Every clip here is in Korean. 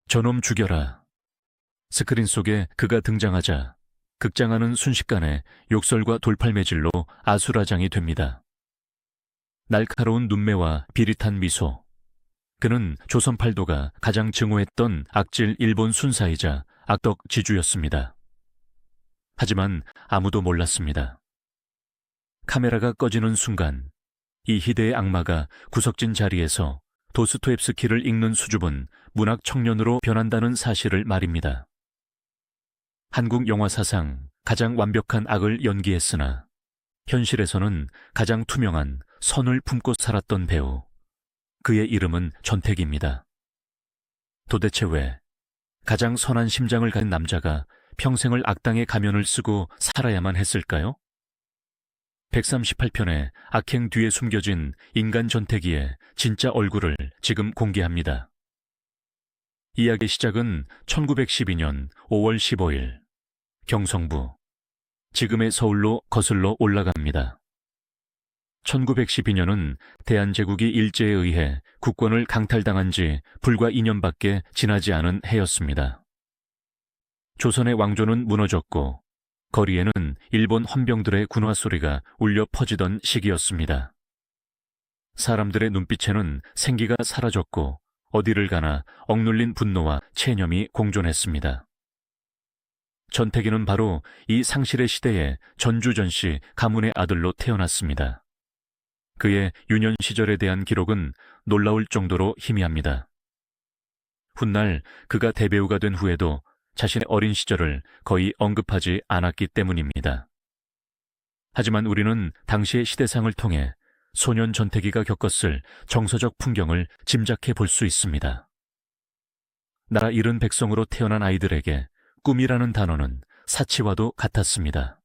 저놈 죽여라. 스크린 속에 그가 등장하자 극장안은 순식간에 욕설과 돌팔매질로 아수라장이 됩니다. 날카로운 눈매와 비릿한 미소. 그는 조선팔도가 가장 증오했던 악질 일본 순사이자 악덕 지주였습니다. 하지만 아무도 몰랐습니다. 카메라가 꺼지는 순간 이 희대의 악마가 구석진 자리에서 도스토옙스키를 읽는 수줍은 문학 청년으로 변한다는 사실을 말입니다. 한국 영화 사상 가장 완벽한 악을 연기했으나 현실에서는 가장 투명한 선을 품고 살았던 배우. 그의 이름은 전택입니다. 도대체 왜 가장 선한 심장을 가진 남자가 평생을 악당의 가면을 쓰고 살아야만 했을까요? 138편의 악행 뒤에 숨겨진 인간 전태기의 진짜 얼굴을 지금 공개합니다. 이야기의 시작은 1912년 5월 15일 경성부, 지금의 서울로 거슬러 올라갑니다. 1912년은 대한제국이 일제에 의해 국권을 강탈당한 지 불과 2년밖에 지나지 않은 해였습니다. 조선의 왕조는 무너졌고 거리에는 일본 헌병들의 군화 소리가 울려 퍼지던 시기였습니다. 사람들의 눈빛에는 생기가 사라졌고 어디를 가나 억눌린 분노와 체념이 공존했습니다. 전태기는 바로 이 상실의 시대에 전주전씨 가문의 아들로 태어났습니다. 그의 유년 시절에 대한 기록은 놀라울 정도로 희미합니다. 훗날 그가 대배우가 된 후에도 자신의 어린 시절을 거의 언급하지 않았기 때문입니다. 하지만 우리는 당시의 시대상을 통해 소년 전태기가 겪었을 정서적 풍경을 짐작해 볼 수 있습니다. 나라 잃은 백성으로 태어난 아이들에게 꿈이라는 단어는 사치와도 같았습니다.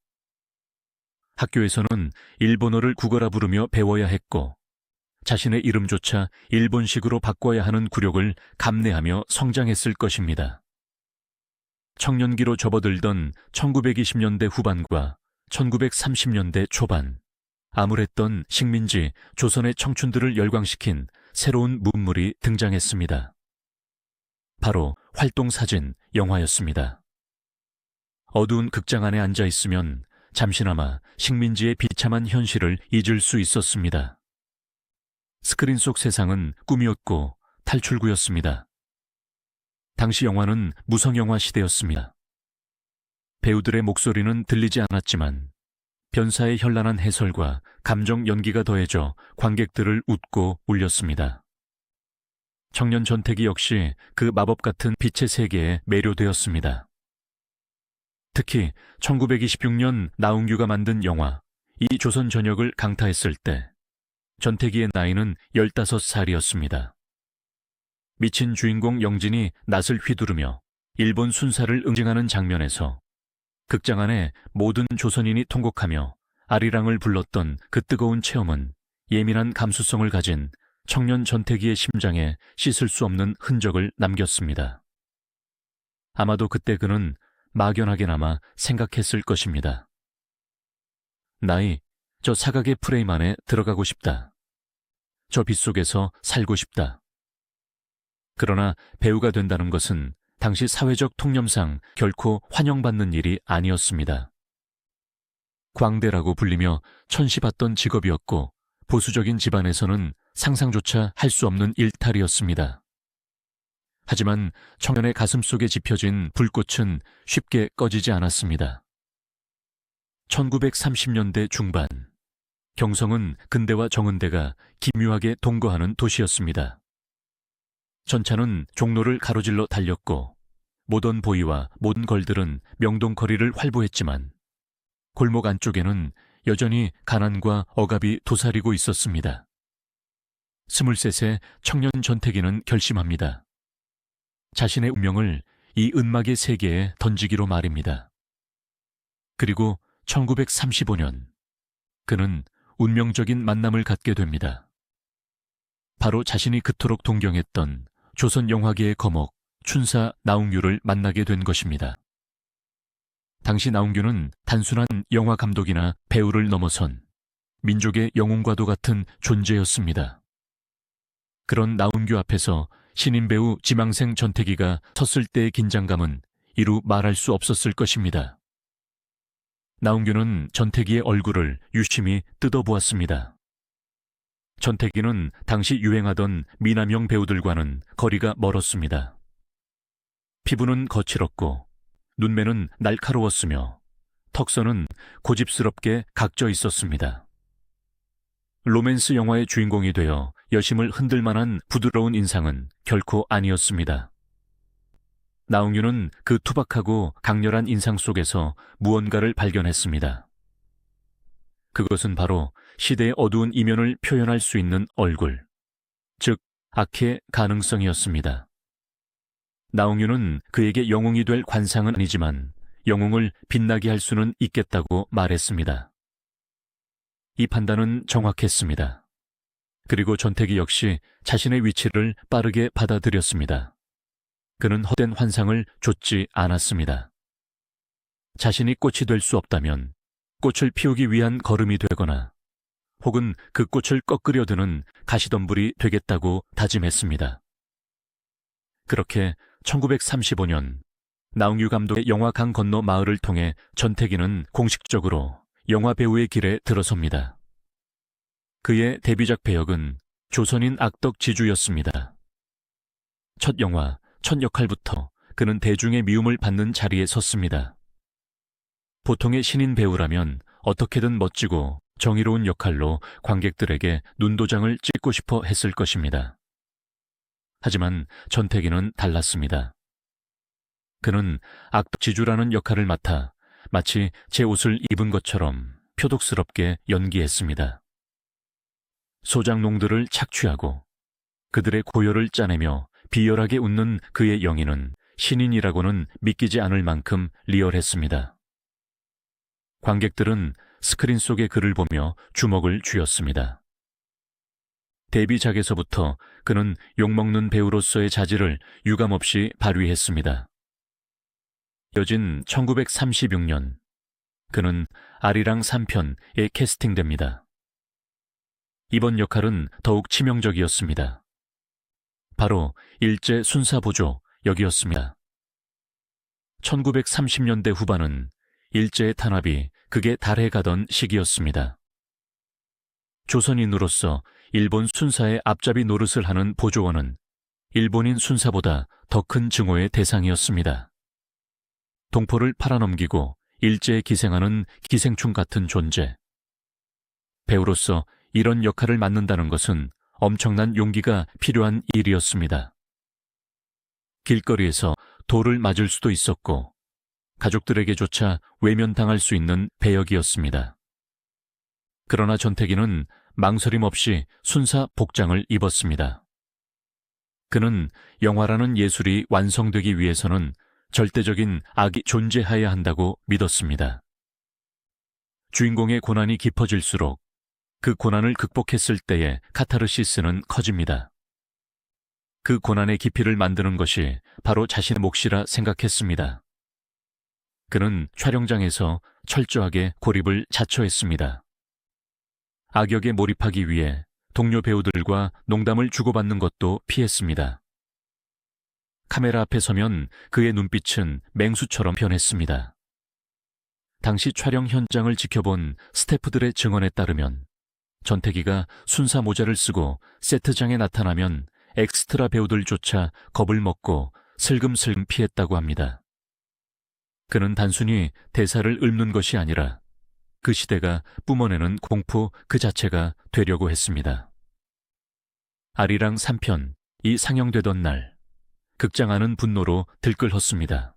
학교에서는 일본어를 국어라 부르며 배워야 했고 자신의 이름조차 일본식으로 바꿔야 하는 굴욕을 감내하며 성장했을 것입니다. 청년기로 접어들던 1920년대 후반과 1930년대 초반, 암울했던 식민지 조선의 청춘들을 열광시킨 새로운 문물이 등장했습니다. 바로 활동사진, 영화였습니다. 어두운 극장 안에 앉아 있으면 잠시나마 식민지의 비참한 현실을 잊을 수 있었습니다. 스크린 속 세상은 꿈이었고 탈출구였습니다. 당시 영화는 무성영화 시대였습니다. 배우들의 목소리는 들리지 않았지만 변사의 현란한 해설과 감정 연기가 더해져 관객들을 웃고 울렸습니다. 청년 전태기 역시 그 마법 같은 빛의 세계에 매료되었습니다. 특히 1926년 나운규가 만든 영화 이 조선 전역을 강타했을 때 전태기의 나이는 15살이었습니다. 미친 주인공 영진이 낫을 휘두르며 일본 순사를 응징하는 장면에서 극장 안에 모든 조선인이 통곡하며 아리랑을 불렀던 그 뜨거운 체험은 예민한 감수성을 가진 청년 전태기의 심장에 씻을 수 없는 흔적을 남겼습니다. 아마도 그때 그는 막연하게나마 생각했을 것입니다. 나이, 저 사각의 프레임 안에 들어가고 싶다. 저 빛 속에서 살고 싶다. 그러나 배우가 된다는 것은 당시 사회적 통념상 결코 환영받는 일이 아니었습니다. 광대라고 불리며 천시받던 직업이었고 보수적인 집안에서는 상상조차 할 수 없는 일탈이었습니다. 하지만 청년의 가슴속에 지펴진 불꽃은 쉽게 꺼지지 않았습니다. 1930년대 중반, 경성은 근대와 정은대가 기묘하게 동거하는 도시였습니다. 전차는 종로를 가로질러 달렸고 모던 보이와 모든 걸들은 명동거리를 활보했지만 골목 안쪽에는 여전히 가난과 억압이 도사리고 있었습니다. 23세 청년 전태기는 결심합니다. 자신의 운명을 이 은막의 세계에 던지기로 말입니다. 그리고 1935년 그는 운명적인 만남을 갖게 됩니다. 바로 자신이 그토록 동경했던 조선 영화계의 거목 춘사 나웅규를 만나게 된 것입니다. 당시 나웅규는 단순한 영화 감독이나 배우를 넘어선 민족의 영웅과도 같은 존재였습니다. 그런 나웅규 앞에서 신인 배우 지망생 전태기가 섰을 때의 긴장감은 이루 말할 수 없었을 것입니다. 나홍규는 전태기의 얼굴을 유심히 뜯어보았습니다. 전태기는 당시 유행하던 미남형 배우들과는 거리가 멀었습니다. 피부는 거칠었고 눈매는 날카로웠으며 턱선은 고집스럽게 각져 있었습니다. 로맨스 영화의 주인공이 되어 여심을 흔들 만한 부드러운 인상은 결코 아니었습니다. 나홍규는 그 투박하고 강렬한 인상 속에서 무언가를 발견했습니다. 그것은 바로 시대의 어두운 이면을 표현할 수 있는 얼굴, 즉 악의 가능성이었습니다. 나홍규는 그에게 영웅이 될 관상은 아니지만 영웅을 빛나게 할 수는 있겠다고 말했습니다. 이 판단은 정확했습니다. 그리고 전태기 역시 자신의 위치를 빠르게 받아들였습니다. 그는 헛된 환상을 좇지 않았습니다. 자신이 꽃이 될 수 없다면 꽃을 피우기 위한 걸음이 되거나 혹은 그 꽃을 꺾으려 드는 가시덤불이 되겠다고 다짐했습니다. 그렇게 1935년 나홍규 감독의 영화 강 건너 마을을 통해 전태기는 공식적으로 영화 배우의 길에 들어섭니다. 그의 데뷔작 배역은 조선인 악덕 지주였습니다. 첫 영화, 첫 역할부터 그는 대중의 미움을 받는 자리에 섰습니다. 보통의 신인 배우라면 어떻게든 멋지고 정의로운 역할로 관객들에게 눈도장을 찍고 싶어 했을 것입니다. 하지만 전태기는 달랐습니다. 그는 악지주라는 역할을 맡아 마치 제 옷을 입은 것처럼 표독스럽게 연기했습니다. 소장농들을 착취하고 그들의 고열을 짜내며 비열하게 웃는 그의 연기는 신인이라고는 믿기지 않을 만큼 리얼했습니다. 관객들은 스크린 속의 그를 보며 주먹을 쥐었습니다. 데뷔작에서부터 그는 욕먹는 배우로서의 자질을 유감없이 발휘했습니다. 이어진 1936년, 그는 아리랑 3편에 캐스팅됩니다. 이번 역할은 더욱 치명적이었습니다. 바로 일제 순사보조 역이었습니다. 1930년대 후반은 일제의 탄압이 극에 달해 가던 시기였습니다. 조선인으로서 일본 순사의 앞잡이 노릇을 하는 보조원은 일본인 순사보다 더 큰 증오의 대상이었습니다. 동포를 팔아넘기고 일제에 기생하는 기생충 같은 존재. 배우로서 이런 역할을 맡는다는 것은 엄청난 용기가 필요한 일이었습니다. 길거리에서 돌을 맞을 수도 있었고 가족들에게조차 외면당할 수 있는 배역이었습니다. 그러나 전태기는 망설임 없이 순사 복장을 입었습니다. 그는 영화라는 예술이 완성되기 위해서는 절대적인 악이 존재해야 한다고 믿었습니다. 주인공의 고난이 깊어질수록 그 고난을 극복했을 때의 카타르시스는 커집니다. 그 고난의 깊이를 만드는 것이 바로 자신의 몫이라 생각했습니다. 그는 촬영장에서 철저하게 고립을 자처했습니다. 악역에 몰입하기 위해 동료 배우들과 농담을 주고받는 것도 피했습니다. 카메라 앞에 서면 그의 눈빛은 맹수처럼 변했습니다. 당시 촬영 현장을 지켜본 스태프들의 증언에 따르면 전태기가 순사 모자를 쓰고 세트장에 나타나면 엑스트라 배우들조차 겁을 먹고 슬금슬금 피했다고 합니다. 그는 단순히 대사를 읊는 것이 아니라 그 시대가 뿜어내는 공포 그 자체가 되려고 했습니다. 아리랑 3편이 상영되던 날, 극장 안은 분노로 들끓었습니다.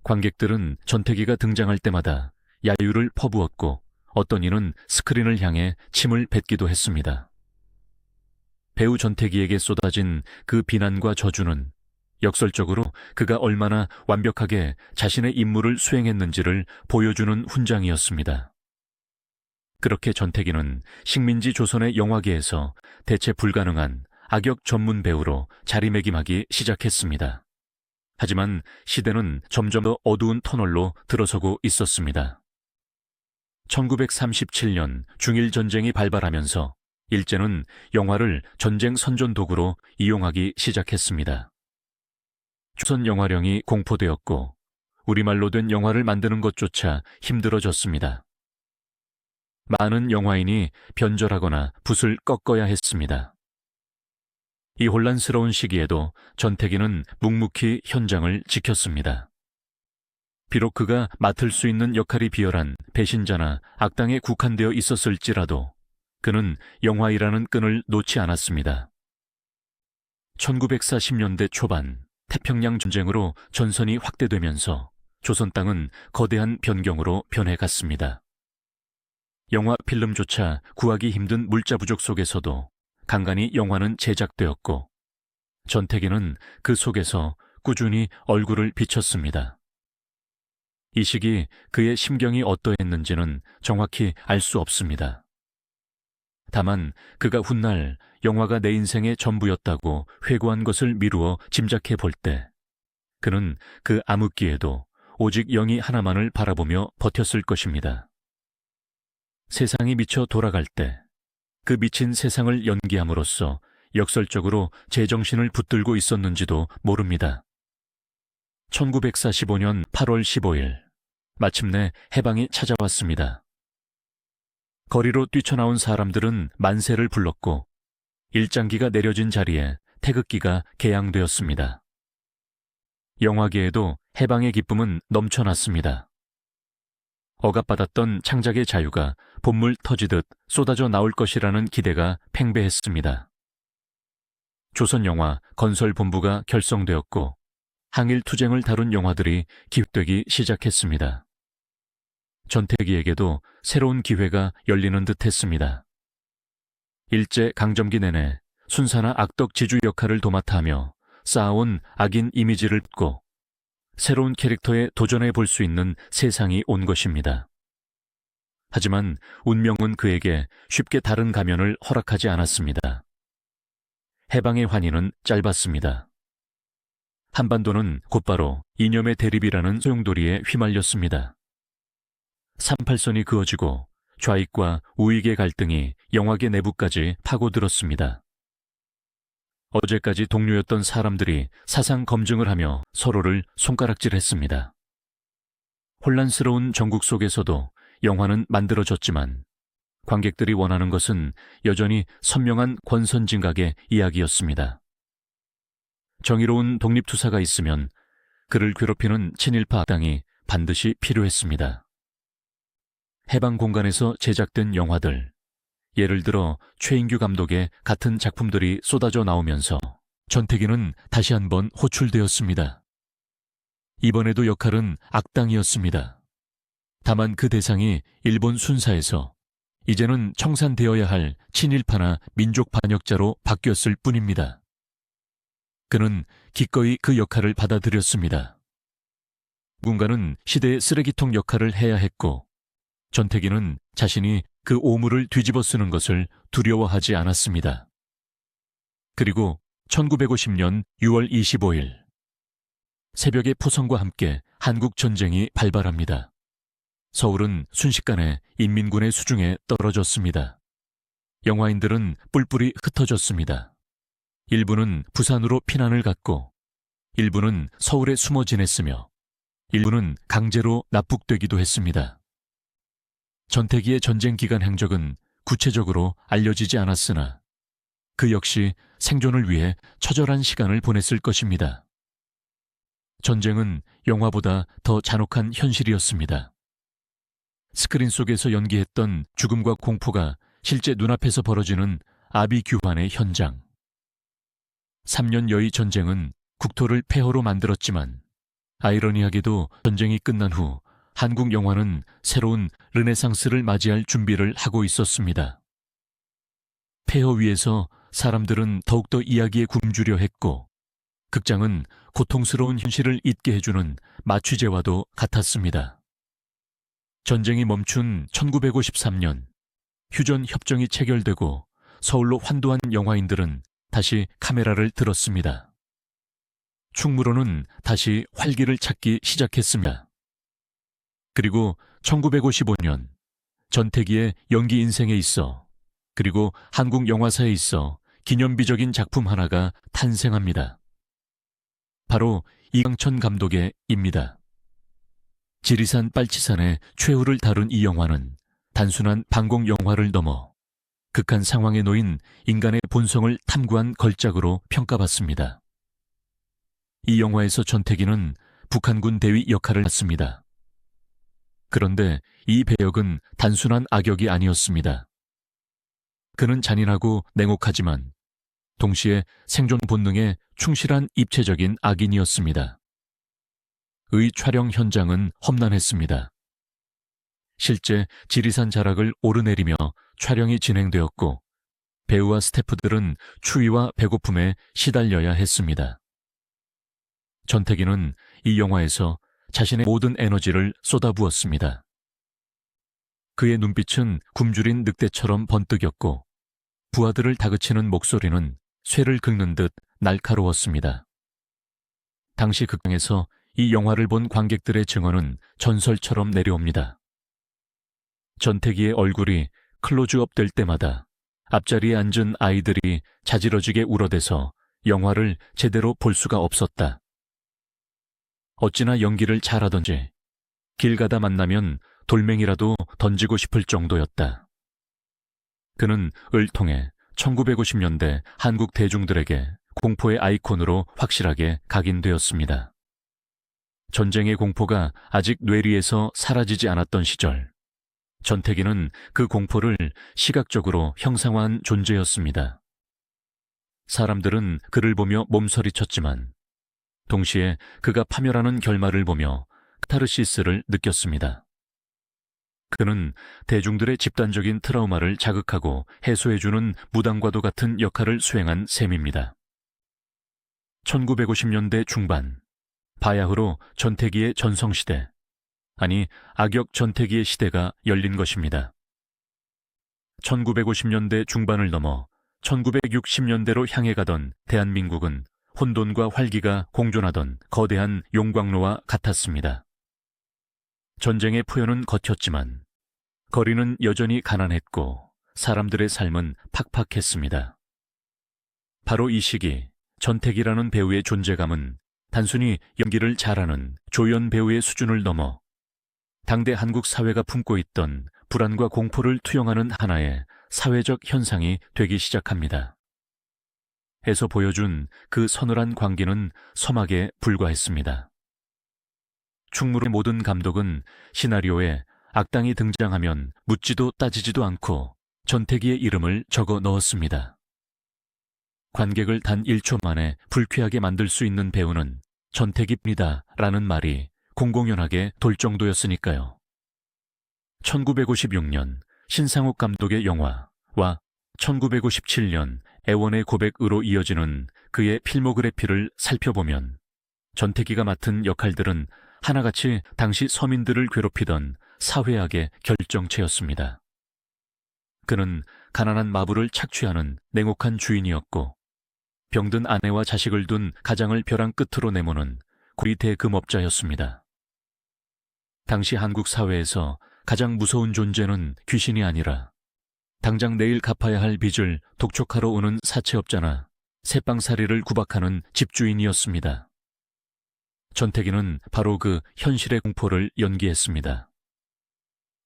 관객들은 전태기가 등장할 때마다 야유를 퍼부었고 어떤 이는 스크린을 향해 침을 뱉기도 했습니다. 배우 전태기에게 쏟아진 그 비난과 저주는 역설적으로 그가 얼마나 완벽하게 자신의 임무를 수행했는지를 보여주는 훈장이었습니다. 그렇게 전태기는 식민지 조선의 영화계에서 대체 불가능한 악역 전문 배우로 자리매김하기 시작했습니다. 하지만 시대는 점점 더 어두운 터널로 들어서고 있었습니다. 1937년 중일전쟁이 발발하면서 일제는 영화를 전쟁 선전 도구로 이용하기 시작했습니다. 조선 영화령이 공포되었고 우리말로 된 영화를 만드는 것조차 힘들어졌습니다. 많은 영화인이 변절하거나 붓을 꺾어야 했습니다. 이 혼란스러운 시기에도 전태기는 묵묵히 현장을 지켰습니다. 비록 그가 맡을 수 있는 역할이 비열한 배신자나 악당에 국한되어 있었을지라도 그는 영화이라는 끈을 놓지 않았습니다. 1940년대 초반 태평양 전쟁으로 전선이 확대되면서 조선 땅은 거대한 변경으로 변해갔습니다. 영화 필름조차 구하기 힘든 물자 부족 속에서도 간간히 영화는 제작되었고 전태기는 그 속에서 꾸준히 얼굴을 비췄습니다. 이 시기 그의 심경이 어떠했는지는 정확히 알 수 없습니다. 다만 그가 훗날 영화가 내 인생의 전부였다고 회고한 것을 미루어 짐작해 볼 때 그는 그 암흑기에도 오직 영희 하나만을 바라보며 버텼을 것입니다. 세상이 미쳐 돌아갈 때 그 미친 세상을 연기함으로써 역설적으로 제정신을 붙들고 있었는지도 모릅니다. 1945년 8월 15일 마침내 해방이 찾아왔습니다. 거리로 뛰쳐나온 사람들은 만세를 불렀고 일장기가 내려진 자리에 태극기가 개양되었습니다. 영화계에도 해방의 기쁨은 넘쳐났습니다. 억압받았던 창작의 자유가 봇물 터지듯 쏟아져 나올 것이라는 기대가 팽배했습니다. 조선영화 건설본부가 결성되었고 항일 투쟁을 다룬 영화들이 기획되기 시작했습니다. 전태기에게도 새로운 기회가 열리는 듯 했습니다. 일제 강점기 내내 순사나 악덕 지주 역할을 도맡아 하며 쌓아온 악인 이미지를 딛고 새로운 캐릭터에 도전해 볼 수 있는 세상이 온 것입니다. 하지만 운명은 그에게 쉽게 다른 가면을 허락하지 않았습니다. 해방의 환희는 짧았습니다. 한반도는 곧바로 이념의 대립이라는 소용돌이에 휘말렸습니다. 38선이 그어지고 좌익과 우익의 갈등이 영화계 내부까지 파고들었습니다. 어제까지 동료였던 사람들이 사상 검증을 하며 서로를 손가락질했습니다. 혼란스러운 전국 속에서도 영화는 만들어졌지만 관객들이 원하는 것은 여전히 선명한 권선징악의 이야기였습니다. 정의로운 독립투사가 있으면 그를 괴롭히는 친일파 악당이 반드시 필요했습니다. 해방 공간에서 제작된 영화들, 예를 들어 최인규 감독의 같은 작품들이 쏟아져 나오면서 전태기는 다시 한번 호출되었습니다. 이번에도 역할은 악당이었습니다. 다만 그 대상이 일본 순사에서 이제는 청산되어야 할 친일파나 민족 반역자로 바뀌었을 뿐입니다. 그는 기꺼이 그 역할을 받아들였습니다. 누군가는 시대의 쓰레기통 역할을 해야 했고 전태기는 자신이 그 오물을 뒤집어 쓰는 것을 두려워하지 않았습니다. 그리고 1950년 6월 25일 새벽의 포성과 함께 한국 전쟁이 발발합니다. 서울은 순식간에 인민군의 수중에 떨어졌습니다. 영화인들은 뿔뿔이 흩어졌습니다. 일부는 부산으로 피난을 갔고 일부는 서울에 숨어 지냈으며 일부는 강제로 납북되기도 했습니다. 전태기의 전쟁 기간 행적은 구체적으로 알려지지 않았으나 그 역시 생존을 위해 처절한 시간을 보냈을 것입니다. 전쟁은 영화보다 더 잔혹한 현실이었습니다. 스크린 속에서 연기했던 죽음과 공포가 실제 눈앞에서 벌어지는 아비규환의 현장. 3년여의 전쟁은 국토를 폐허로 만들었지만 아이러니하게도 전쟁이 끝난 후 한국 영화는 새로운 르네상스를 맞이할 준비를 하고 있었습니다. 폐허 위에서 사람들은 더욱더 이야기에 굶주려 했고 극장은 고통스러운 현실을 잊게 해주는 마취제와도 같았습니다. 전쟁이 멈춘 1953년 휴전 협정이 체결되고 서울로 환도한 영화인들은 다시 카메라를 들었습니다. 충무로는 다시 활기를 찾기 시작했습니다. 그리고 1955년 전태기의 연기 인생에 있어 그리고 한국 영화사에 있어 기념비적인 작품 하나가 탄생합니다. 바로 이강천 감독의 입니다. 지리산 빨치산의 최후를 다룬 이 영화는 단순한 방공 영화를 넘어 극한 상황에 놓인 인간의 본성을 탐구한 걸작으로 평가받습니다. 이 영화에서 전태기는 북한군 대위 역할을 했습니다. 그런데 이 배역은 단순한 악역이 아니었습니다. 그는 잔인하고 냉혹하지만 동시에 생존 본능에 충실한 입체적인 악인이었습니다. 의 촬영 현장은 험난했습니다. 실제 지리산 자락을 오르내리며 촬영이 진행되었고 배우와 스태프들은 추위와 배고픔에 시달려야 했습니다. 전태기는 이 영화에서 자신의 모든 에너지를 쏟아부었습니다. 그의 눈빛은 굶주린 늑대처럼 번뜩였고 부하들을 다그치는 목소리는 쇠를 긁는 듯 날카로웠습니다. 당시 극장에서 이 영화를 본 관객들의 증언은 전설처럼 내려옵니다. 전태기의 얼굴이 클로즈업 될 때마다 앞자리에 앉은 아이들이 자지러지게 울어대서 영화를 제대로 볼 수가 없었다. 어찌나 연기를 잘하던지 길 가다 만나면 돌멩이라도 던지고 싶을 정도였다. 그는 을 통해 1950년대 한국 대중들에게 공포의 아이콘으로 확실하게 각인되었습니다. 전쟁의 공포가 아직 뇌리에서 사라지지 않았던 시절, 전태기는 그 공포를 시각적으로 형상화한 존재였습니다. 사람들은 그를 보며 몸서리쳤지만 동시에 그가 파멸하는 결말을 보며 카타르시스를 느꼈습니다. 그는 대중들의 집단적인 트라우마를 자극하고 해소해주는 무당과도 같은 역할을 수행한 셈입니다. 1950년대 중반, 바야흐로 전태기의 전성시대, 아니 악역 전태기의 시대가 열린 것입니다. 1950년대 중반을 넘어 1960년대로 향해 가던 대한민국은 혼돈과 활기가 공존하던 거대한 용광로와 같았습니다. 전쟁의 포효는 거쳤지만 거리는 여전히 가난했고 사람들의 삶은 팍팍했습니다. 바로 이 시기 전태기라는 배우의 존재감은 단순히 연기를 잘하는 조연 배우의 수준을 넘어 당대 한국 사회가 품고 있던 불안과 공포를 투영하는 하나의 사회적 현상이 되기 시작합니다. 에서 보여준 그 서늘한 광기는 서막에 불과했습니다. 충무의 모든 감독은 시나리오에 악당이 등장하면 묻지도 따지지도 않고 전태기의 이름을 적어 넣었습니다. 관객을 단 1초 만에 불쾌하게 만들 수 있는 배우는 전태기입니다 라는 말이 공공연하게 돌 정도였으니까요. 1956년 신상옥 감독의 영화와 1957년 애원의 고백으로 이어지는 그의 필모그래피를 살펴보면 전태기가 맡은 역할들은 하나같이 당시 서민들을 괴롭히던 사회악의 결정체였습니다. 그는 가난한 마부를 착취하는 냉혹한 주인이었고 병든 아내와 자식을 둔 가장을 벼랑 끝으로 내모는 고리 대금업자였습니다. 당시 한국 사회에서 가장 무서운 존재는 귀신이 아니라 당장 내일 갚아야 할 빚을 독촉하러 오는 사채업자나 새빵살이를 구박하는 집주인이었습니다. 전태기는 바로 그 현실의 공포를 연기했습니다.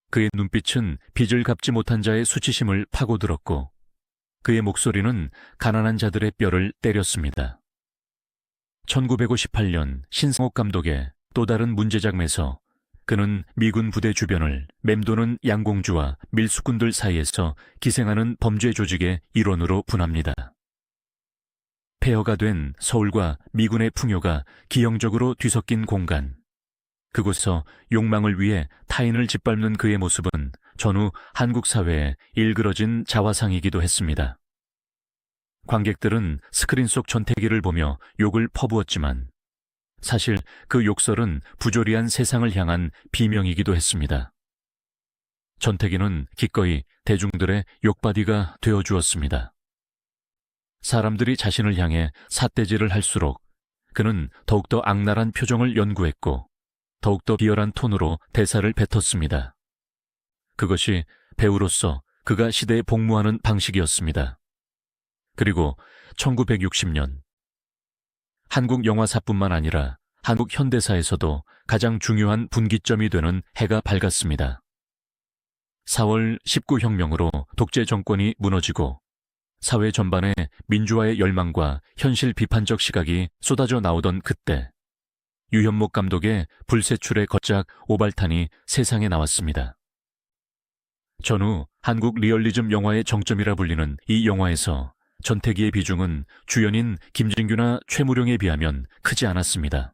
그의 눈빛은 빚을 갚지 못한 자의 수치심을 파고들었고 그의 목소리는 가난한 자들의 뼈를 때렸습니다. 1958년 신상옥 감독의 또 다른 문제작에서 그는 미군 부대 주변을 맴도는 양공주와 밀수꾼들 사이에서 기생하는 범죄 조직의 일원으로 분합니다. 폐허가 된 서울과 미군의 풍요가 기형적으로 뒤섞인 공간, 그곳에서 욕망을 위해 타인을 짓밟는 그의 모습은 전후 한국 사회에 일그러진 자화상이기도 했습니다. 관객들은 스크린 속 전태기를 보며 욕을 퍼부었지만 사실 그 욕설은 부조리한 세상을 향한 비명이기도 했습니다. 전태기는 기꺼이 대중들의 욕바디가 되어주었습니다. 사람들이 자신을 향해 삿대질을 할수록 그는 더욱더 악랄한 표정을 연구했고 더욱더 비열한 톤으로 대사를 뱉었습니다. 그것이 배우로서 그가 시대에 복무하는 방식이었습니다. 그리고 1960년 한국 영화사뿐만 아니라 한국 현대사에서도 가장 중요한 분기점이 되는 해가 밝았습니다. 4월 19혁명으로 독재 정권이 무너지고 사회 전반에 민주화의 열망과 현실 비판적 시각이 쏟아져 나오던 그때 유현목 감독의 불세출의 걸작 오발탄이 세상에 나왔습니다. 전후 한국 리얼리즘 영화의 정점이라 불리는 이 영화에서 전태기의 비중은 주연인 김진규나 최무룡에 비하면 크지 않았습니다.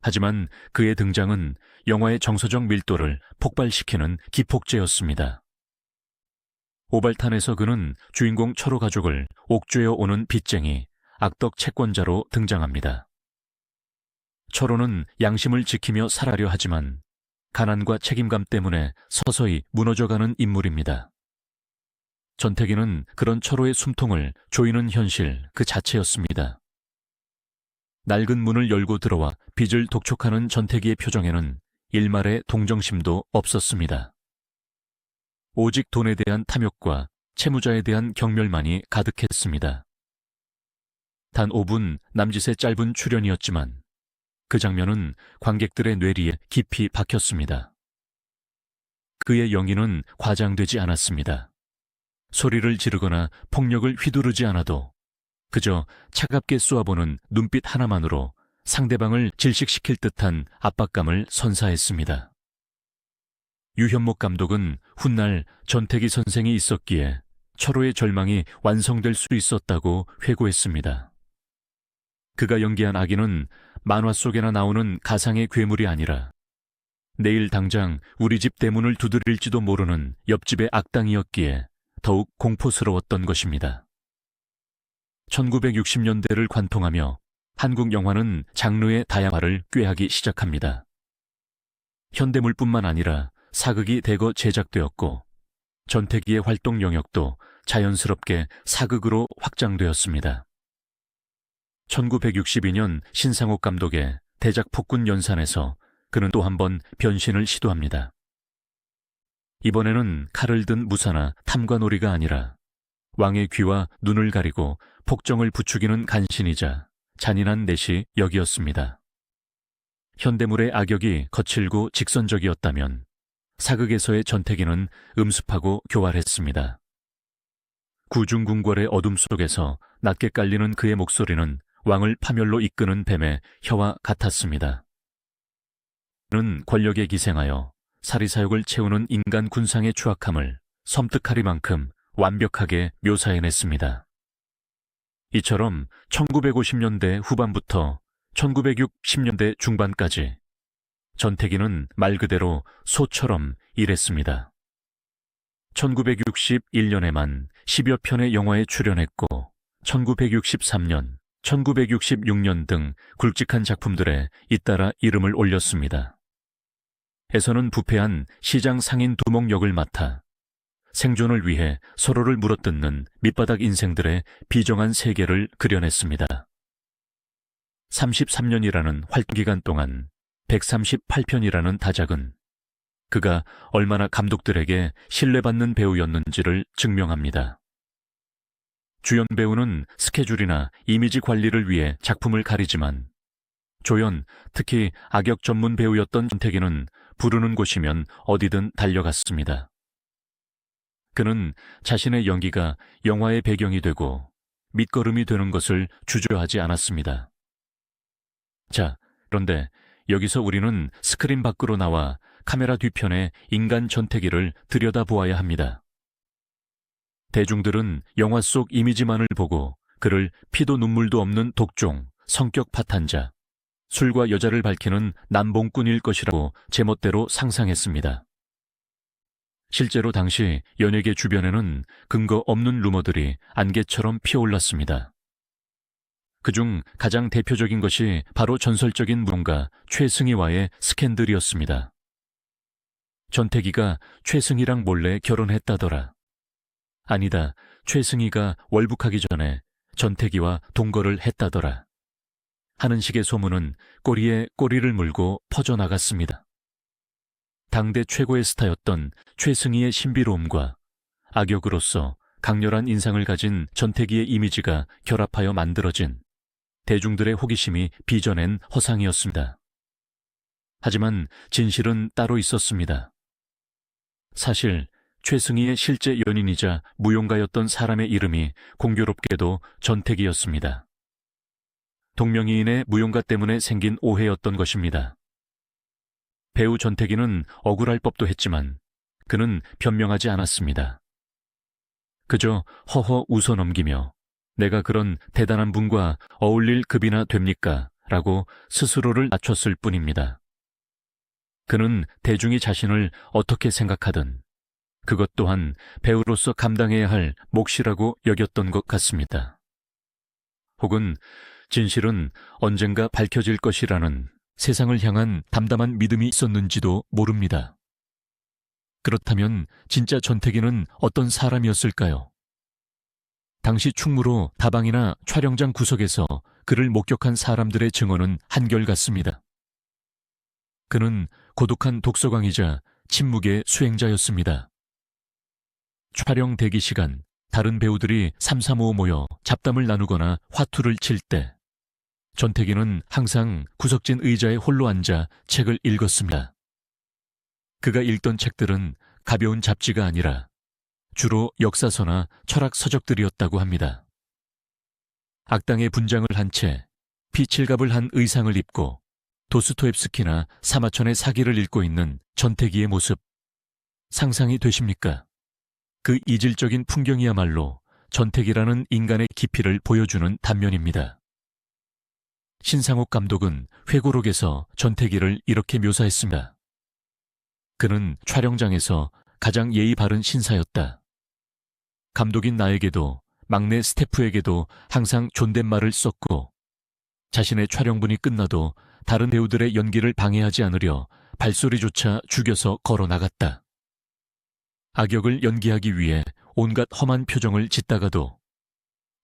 하지만 그의 등장은 영화의 정서적 밀도를 폭발시키는 기폭제였습니다. 오발탄에서 그는 주인공 철호 가족을 옥죄어 오는 빚쟁이, 악덕 채권자로 등장합니다. 철호는 양심을 지키며 살아려 하지만 가난과 책임감 때문에 서서히 무너져가는 인물입니다. 전태기는 그런 철호의 숨통을 조이는 현실 그 자체였습니다. 낡은 문을 열고 들어와 빚을 독촉하는 전태기의 표정에는 일말의 동정심도 없었습니다. 오직 돈에 대한 탐욕과 채무자에 대한 경멸만이 가득했습니다. 단 5분 남짓의 짧은 출연이었지만 그 장면은 관객들의 뇌리에 깊이 박혔습니다. 그의 연기는 과장되지 않았습니다. 소리를 지르거나 폭력을 휘두르지 않아도 그저 차갑게 쏘아보는 눈빛 하나만으로 상대방을 질식시킬 듯한 압박감을 선사했습니다. 유현목 감독은 훗날 전태기 선생이 있었기에 철호의 절망이 완성될 수 있었다고 회고했습니다. 그가 연기한 아기는 만화 속에나 나오는 가상의 괴물이 아니라 내일 당장 우리 집 대문을 두드릴지도 모르는 옆집의 악당이었기에 더욱 공포스러웠던 것입니다. 1960년대를 관통하며 한국 영화는 장르의 다양화를 꾀하기 시작합니다. 현대물뿐만 아니라 사극이 대거 제작되었고 전태기의 활동 영역도 자연스럽게 사극으로 확장되었습니다. 1962년 신상옥 감독의 대작 폭군 연산에서 그는 또 한 번 변신을 시도합니다. 이번에는 칼을 든 무사나 탐관오리가 아니라 왕의 귀와 눈을 가리고 폭정을 부추기는 간신이자 잔인한 내시 역이었습니다. 현대물의 악역이 거칠고 직선적이었다면 사극에서의 전태기는 음습하고 교활했습니다. 구중궁궐의 어둠 속에서 낮게 깔리는 그의 목소리는 왕을 파멸로 이끄는 뱀의 혀와 같았습니다. 그는 권력에 기생하여 사리사욕을 채우는 인간 군상의 추악함을 섬뜩하리만큼 완벽하게 묘사해냈습니다. 이처럼 1950년대 후반부터 1960년대 중반까지 전태기는 말 그대로 소처럼 일했습니다. 1961년에만 10여 편의 영화에 출연했고 1963년, 1966년 등 굵직한 작품들에 잇따라 이름을 올렸습니다. 에서는 부패한 시장 상인 두목 역을 맡아 생존을 위해 서로를 물어뜯는 밑바닥 인생들의 비정한 세계를 그려냈습니다. 33년이라는 활동기간 동안 138편이라는 다작은 그가 얼마나 감독들에게 신뢰받는 배우였는지를 증명합니다. 주연 배우는 스케줄이나 이미지 관리를 위해 작품을 가리지만 조연, 특히 악역 전문 배우였던 전태기는 부르는 곳이면 어디든 달려갔습니다. 그는 자신의 연기가 영화의 배경이 되고 밑거름이 되는 것을 주저하지 않았습니다. 자, 그런데 여기서 우리는 스크린 밖으로 나와 카메라 뒤편의 인간 전태기를 들여다보아야 합니다. 대중들은 영화 속 이미지만을 보고 그를 피도 눈물도 없는 독종, 성격 파탄자, 술과 여자를 밝히는 남봉꾼일 것이라고 제멋대로 상상했습니다. 실제로 당시 연예계 주변에는 근거 없는 루머들이 안개처럼 피어올랐습니다. 그중 가장 대표적인 것이 바로 전설적인 무용가 최승희와의 스캔들이었습니다. 전태기가 최승희랑 몰래 결혼했다더라. 아니다, 최승희가 월북하기 전에 전태기와 동거를 했다더라. 하는 식의 소문은 꼬리에 꼬리를 물고 퍼져나갔습니다. 당대 최고의 스타였던 최승희의 신비로움과 악역으로서 강렬한 인상을 가진 전태기의 이미지가 결합하여 만들어진 대중들의 호기심이 빚어낸 허상이었습니다. 하지만 진실은 따로 있었습니다. 사실 최승희의 실제 연인이자 무용가였던 사람의 이름이 공교롭게도 전태기였습니다. 동명이인의 무용가 때문에 생긴 오해였던 것입니다. 배우 전태기는 억울할 법도 했지만 그는 변명하지 않았습니다. 그저 허허 웃어넘기며 내가 그런 대단한 분과 어울릴 급이나 됩니까? 라고 스스로를 낮췄을 뿐입니다. 그는 대중이 자신을 어떻게 생각하든 그것 또한 배우로서 감당해야 할 몫이라고 여겼던 것 같습니다. 혹은 진실은 언젠가 밝혀질 것이라는 세상을 향한 담담한 믿음이 있었는지도 모릅니다. 그렇다면 진짜 전태기는 어떤 사람이었을까요? 당시 충무로 다방이나 촬영장 구석에서 그를 목격한 사람들의 증언은 한결같습니다. 그는 고독한 독서광이자 침묵의 수행자였습니다. 촬영 대기 시간, 다른 배우들이 삼삼오오 모여 잡담을 나누거나 화투를 칠 때 전태기는 항상 구석진 의자에 홀로 앉아 책을 읽었습니다. 그가 읽던 책들은 가벼운 잡지가 아니라 주로 역사서나 철학 서적들이었다고 합니다. 악당의 분장을 한 채 피칠갑을 한 의상을 입고 도스토옙스키나 사마천의 사기를 읽고 있는 전태기의 모습, 상상이 되십니까? 그 이질적인 풍경이야말로 전태기라는 인간의 깊이를 보여주는 단면입니다. 신상옥 감독은 회고록에서 전태기를 이렇게 묘사했습니다. 그는 촬영장에서 가장 예의 바른 신사였다. 감독인 나에게도 막내 스태프에게도 항상 존댓말을 썼고 자신의 촬영분이 끝나도 다른 배우들의 연기를 방해하지 않으려 발소리조차 죽여서 걸어 나갔다. 악역을 연기하기 위해 온갖 험한 표정을 짓다가도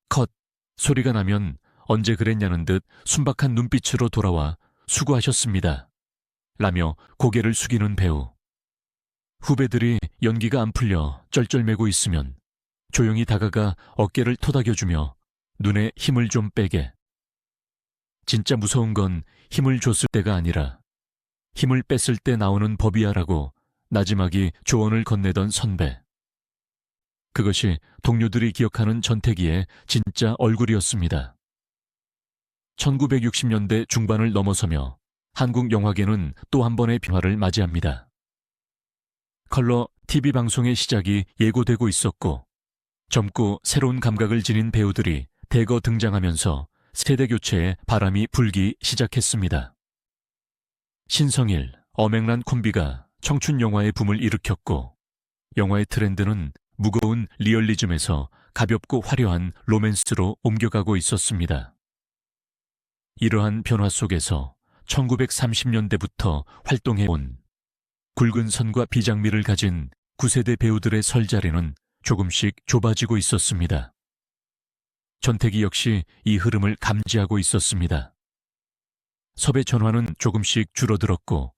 컷! 소리가 나면 언제 그랬냐는 듯 순박한 눈빛으로 돌아와 수고하셨습니다. 라며 고개를 숙이는 배우. 후배들이 연기가 안 풀려 쩔쩔매고 있으면 조용히 다가가 어깨를 토닥여주며 눈에 힘을 좀 빼게. 진짜 무서운 건 힘을 줬을 때가 아니라 힘을 뺐을 때 나오는 법이야라고 나지막이 조언을 건네던 선배. 그것이 동료들이 기억하는 전태기의 진짜 얼굴이었습니다. 1960년대 중반을 넘어서며 한국 영화계는 또 한 번의 변화를 맞이합니다. 컬러 TV 방송의 시작이 예고되고 있었고 젊고 새로운 감각을 지닌 배우들이 대거 등장하면서 세대교체의 바람이 불기 시작했습니다. 신성일, 엄앵란 콤비가 청춘 영화의 붐을 일으켰고 영화의 트렌드는 무거운 리얼리즘에서 가볍고 화려한 로맨스로 옮겨가고 있었습니다. 이러한 변화 속에서 1930년대부터 활동해온 굵은 선과 비장미를 가진 9세대 배우들의 설자리는 조금씩 좁아지고 있었습니다. 전태기 역시 이 흐름을 감지하고 있었습니다. 섭외 전화는 조금씩 줄어들었고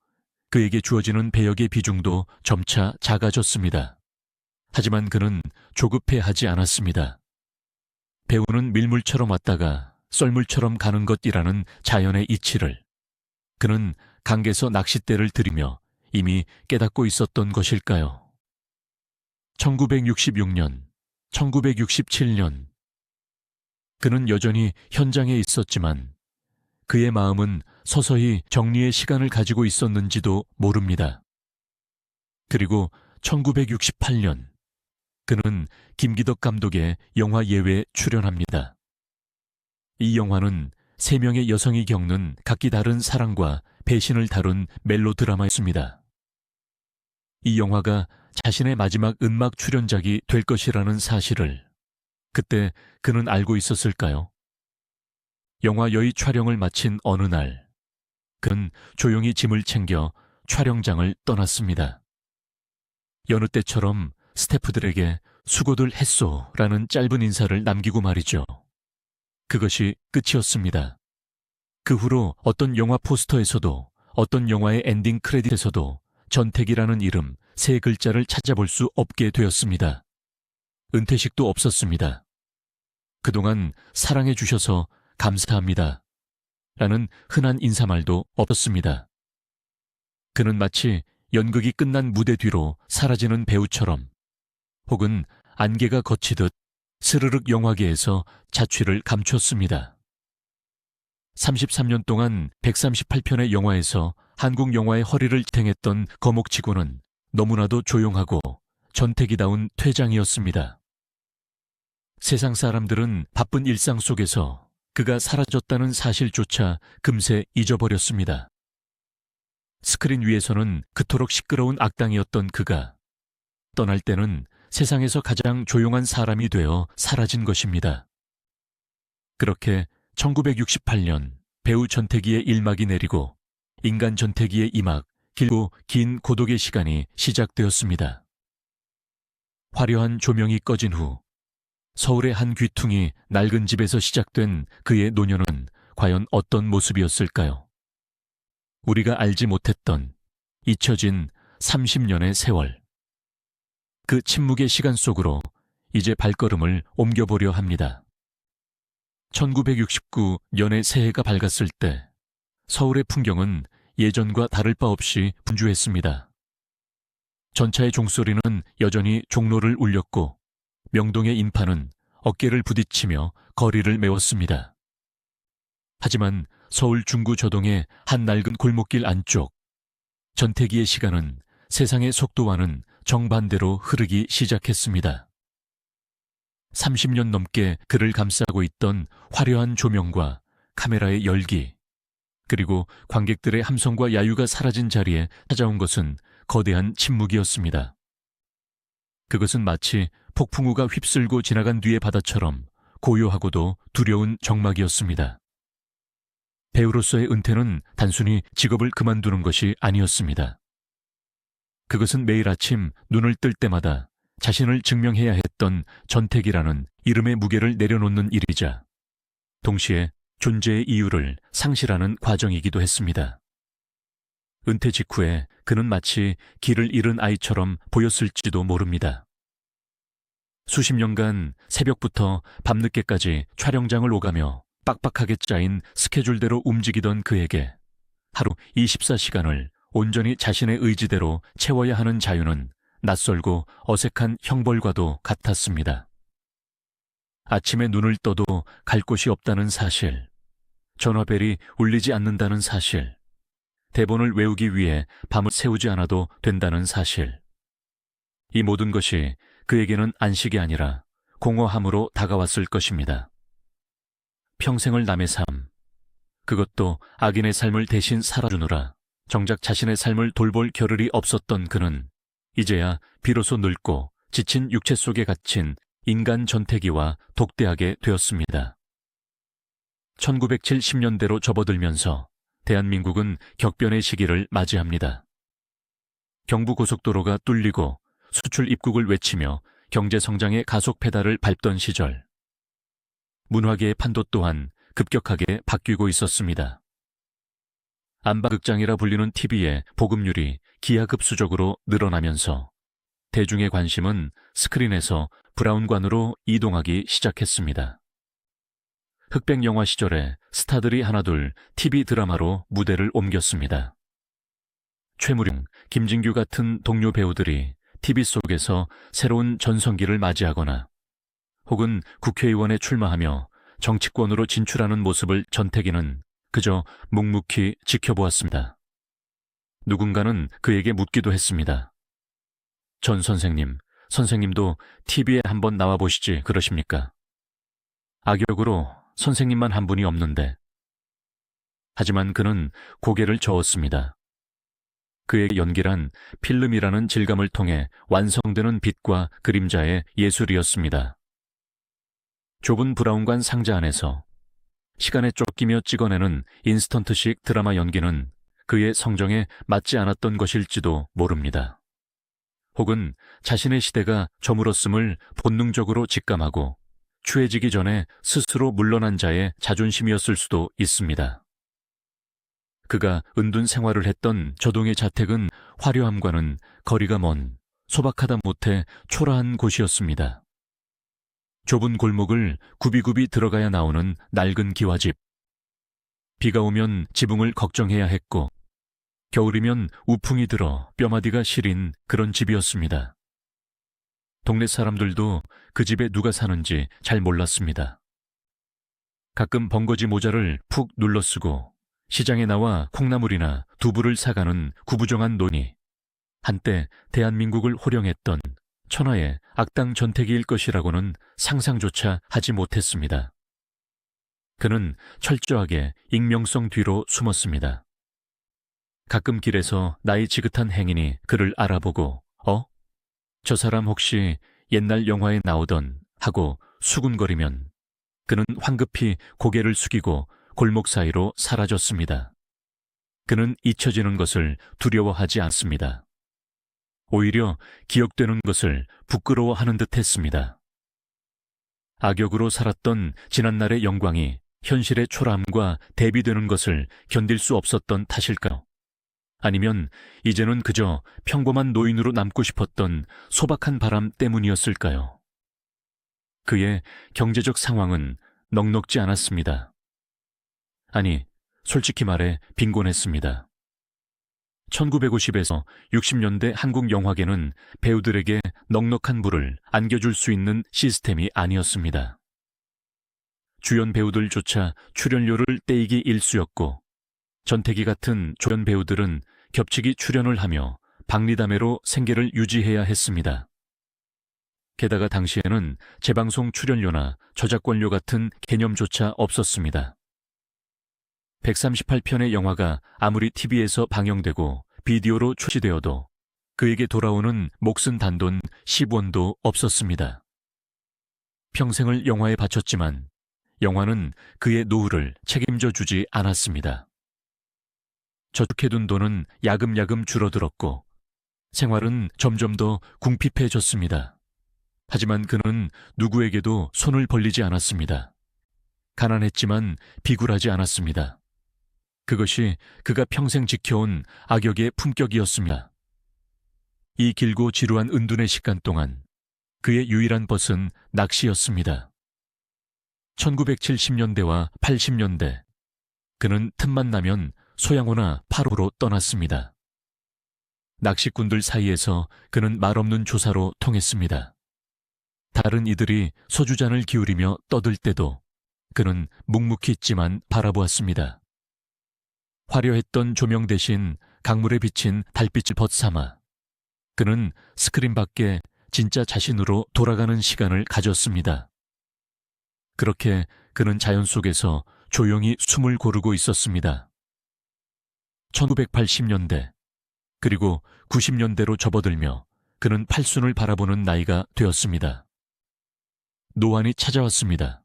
그에게 주어지는 배역의 비중도 점차 작아졌습니다. 하지만 그는 조급해하지 않았습니다. 배우는 밀물처럼 왔다가 썰물처럼 가는 것이라는 자연의 이치를 그는 강에서 낚싯대를 들이며 이미 깨닫고 있었던 것일까요? 1966년, 1967년 그는 여전히 현장에 있었지만 그의 마음은 서서히 정리의 시간을 가지고 있었는지도 모릅니다. 그리고 1968년 그는 김기덕 감독의 영화 예외에 출연합니다. 이 영화는 3명의 여성이 겪는 각기 다른 사랑과 배신을 다룬 멜로드라마였습니다. 이 영화가 자신의 마지막 은막 출연작이 될 것이라는 사실을 그때 그는 알고 있었을까요? 영화 여의 촬영을 마친 어느 날 그는 조용히 짐을 챙겨 촬영장을 떠났습니다. 여느 때처럼 스태프들에게 수고들 했소라는 짧은 인사를 남기고 말이죠. 그것이 끝이었습니다. 그 후로 어떤 영화 포스터에서도 어떤 영화의 엔딩 크레딧에서도 전태기라는 이름 3글자를 찾아볼 수 없게 되었습니다. 은퇴식도 없었습니다. 그동안 사랑해 주셔서 감사합니다. 라는 흔한 인사말도 없었습니다. 그는 마치 연극이 끝난 무대 뒤로 사라지는 배우처럼 혹은 안개가 걷히듯 스르륵 영화계에서 자취를 감췄습니다. 33년 동안 138편의 영화에서 한국 영화의 허리를 지탱했던 거목치고는 너무나도 조용하고 전태기다운 퇴장이었습니다. 세상 사람들은 바쁜 일상 속에서 그가 사라졌다는 사실조차 금세 잊어버렸습니다. 스크린 위에서는 그토록 시끄러운 악당이었던 그가 떠날 때는 세상에서 가장 조용한 사람이 되어 사라진 것입니다. 그렇게 1968년 배우 전태기의 일막이 내리고 인간 전태기의 이막, 길고 긴 고독의 시간이 시작되었습니다. 화려한 조명이 꺼진 후 서울의 한 귀퉁이 낡은 집에서 시작된 그의 노년은 과연 어떤 모습이었을까요? 우리가 알지 못했던 잊혀진 30년의 세월. 그 침묵의 시간 속으로 이제 발걸음을 옮겨보려 합니다. 1969년의 새해가 밝았을 때 서울의 풍경은 예전과 다를 바 없이 분주했습니다. 전차의 종소리는 여전히 종로를 울렸고 명동의 인파는 어깨를 부딪히며 거리를 메웠습니다. 하지만 서울 중구 조동의 한 낡은 골목길 안쪽, 전태기의 시간은 세상의 속도와는 정반대로 흐르기 시작했습니다. 30년 넘게 그를 감싸고 있던 화려한 조명과 카메라의 열기, 그리고 관객들의 함성과 야유가 사라진 자리에 찾아온 것은 거대한 침묵이었습니다. 그것은 마치 폭풍우가 휩쓸고 지나간 뒤의 바다처럼 고요하고도 두려운 정막이었습니다. 배우로서의 은퇴는 단순히 직업을 그만두는 것이 아니었습니다. 그것은 매일 아침 눈을 뜰 때마다 자신을 증명해야 했던 전태기라는 이름의 무게를 내려놓는 일이자 동시에 존재의 이유를 상실하는 과정이기도 했습니다. 은퇴 직후에 그는 마치 길을 잃은 아이처럼 보였을지도 모릅니다. 수십 년간 새벽부터 밤늦게까지 촬영장을 오가며 빡빡하게 짜인 스케줄대로 움직이던 그에게 하루 24시간을 온전히 자신의 의지대로 채워야 하는 자유는 낯설고 어색한 형벌과도 같았습니다. 아침에 눈을 떠도 갈 곳이 없다는 사실, 전화벨이 울리지 않는다는 사실, 대본을 외우기 위해 밤을 새우지 않아도 된다는 사실. 이 모든 것이 그에게는 안식이 아니라 공허함으로 다가왔을 것입니다. 평생을 남의 삶, 그것도 악인의 삶을 대신 살아주느라 정작 자신의 삶을 돌볼 겨를이 없었던 그는 이제야 비로소 늙고 지친 육체 속에 갇힌 인간 전태기와 독대하게 되었습니다. 1970년대로 접어들면서 대한민국은 격변의 시기를 맞이합니다. 경부고속도로가 뚫리고 수출 입국을 외치며 경제성장의 가속 페달을 밟던 시절, 문화계의 판도 또한 급격하게 바뀌고 있었습니다. 안바극장이라 불리는 TV의 보급률이 기하급수적으로 늘어나면서 대중의 관심은 스크린에서 브라운관으로 이동하기 시작했습니다. 흑백 영화 시절에 스타들이 하나둘 TV 드라마로 무대를 옮겼습니다. 최무룡, 김진규 같은 동료 배우들이 TV 속에서 새로운 전성기를 맞이하거나 혹은 국회의원에 출마하며 정치권으로 진출하는 모습을 전태기는 그저 묵묵히 지켜보았습니다. 누군가는 그에게 묻기도 했습니다. 전 선생님, 선생님도 TV에 한번 나와보시지 그러십니까? 악역으로 선생님만 한 분이 없는데. 하지만 그는 고개를 저었습니다. 그의 연기란 필름이라는 질감을 통해 완성되는 빛과 그림자의 예술이었습니다. 좁은 브라운관 상자 안에서 시간에 쫓기며 찍어내는 인스턴트식 드라마 연기는 그의 성정에 맞지 않았던 것일지도 모릅니다. 혹은 자신의 시대가 저물었음을 본능적으로 직감하고 추해지기 전에 스스로 물러난 자의 자존심이었을 수도 있습니다. 그가 은둔 생활을 했던 조동의 자택은 화려함과는 거리가 먼 소박하다 못해 초라한 곳이었습니다. 좁은 골목을 굽이굽이 들어가야 나오는 낡은 기와집. 비가 오면 지붕을 걱정해야 했고, 겨울이면 우풍이 들어 뼈마디가 시린 그런 집이었습니다. 동네 사람들도 그 집에 누가 사는지 잘 몰랐습니다. 가끔 번거지 모자를 푹 눌러 쓰고 시장에 나와 콩나물이나 두부를 사가는 구부정한 논이 한때 대한민국을 호령했던 천하의 악당 전태기일 것이라고는 상상조차 하지 못했습니다. 그는 철저하게 익명성 뒤로 숨었습니다. 가끔 길에서 나이 지긋한 행인이 그를 알아보고 저 사람 혹시 옛날 영화에 나오던 하고 수군거리면 그는 황급히 고개를 숙이고 골목 사이로 사라졌습니다. 그는 잊혀지는 것을 두려워하지 않습니다. 오히려 기억되는 것을 부끄러워하는 듯 했습니다. 악역으로 살았던 지난날의 영광이 현실의 초라함과 대비되는 것을 견딜 수 없었던 탓일까요? 아니면 이제는 그저 평범한 노인으로 남고 싶었던 소박한 바람 때문이었을까요? 그의 경제적 상황은 넉넉지 않았습니다. 아니, 솔직히 말해 빈곤했습니다. 1950에서 60년대 한국 영화계는 배우들에게 넉넉한 부를 안겨줄 수 있는 시스템이 아니었습니다. 주연 배우들조차 출연료를 떼이기 일쑤였고, 전태기 같은 조연 배우들은 겹치기 출연을 하며 박리다매로 생계를 유지해야 했습니다. 게다가 당시에는 재방송 출연료나 저작권료 같은 개념조차 없었습니다. 138편의 영화가 아무리 TV에서 방영되고 비디오로 출시되어도 그에게 돌아오는 몫은 단돈 10원도 없었습니다. 평생을 영화에 바쳤지만 영화는 그의 노후를 책임져 주지 않았습니다. 저축해둔 돈은 야금야금 줄어들었고 생활은 점점 더 궁핍해졌습니다. 하지만 그는 누구에게도 손을 벌리지 않았습니다. 가난했지만 비굴하지 않았습니다. 그것이 그가 평생 지켜온 악역의 품격이었습니다. 이 길고 지루한 은둔의 시간 동안 그의 유일한 벗은 낚시였습니다. 1970년대와 80년대 그는 틈만 나면 소양호나 파로로 떠났습니다. 낚시꾼들 사이에서 그는 말없는 조사로 통했습니다. 다른 이들이 소주잔을 기울이며 떠들 때도 그는 묵묵히 있지만 바라보았습니다. 화려했던 조명 대신 강물에 비친 달빛을 벗삼아 그는 스크린 밖에 진짜 자신으로 돌아가는 시간을 가졌습니다. 그렇게 그는 자연 속에서 조용히 숨을 고르고 있었습니다. 1980년대 그리고 90년대로 접어들며 그는 팔순을 바라보는 나이가 되었습니다. 노안이 찾아왔습니다.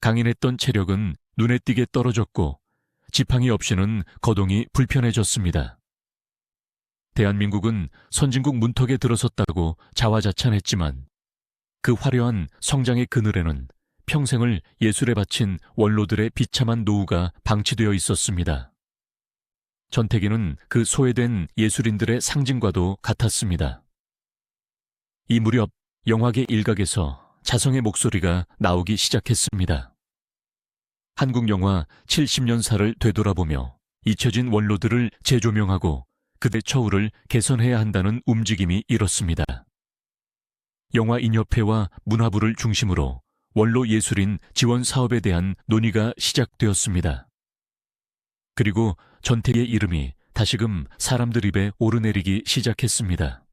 강인했던 체력은 눈에 띄게 떨어졌고 지팡이 없이는 거동이 불편해졌습니다. 대한민국은 선진국 문턱에 들어섰다고 자화자찬했지만 그 화려한 성장의 그늘에는 평생을 예술에 바친 원로들의 비참한 노후가 방치되어 있었습니다. 전태기는 그 소외된 예술인들의 상징과도 같았습니다. 이 무렵 영화계 일각에서 자성의 목소리가 나오기 시작했습니다. 한국 영화 70년사를 되돌아보며 잊혀진 원로들을 재조명하고 그대 처우를 개선해야 한다는 움직임이 일었습니다. 영화인협회와 문화부를 중심으로 원로 예술인 지원 사업에 대한 논의가 시작되었습니다. 그리고 전태기의 이름이 다시금 사람들 입에 오르내리기 시작했습니다.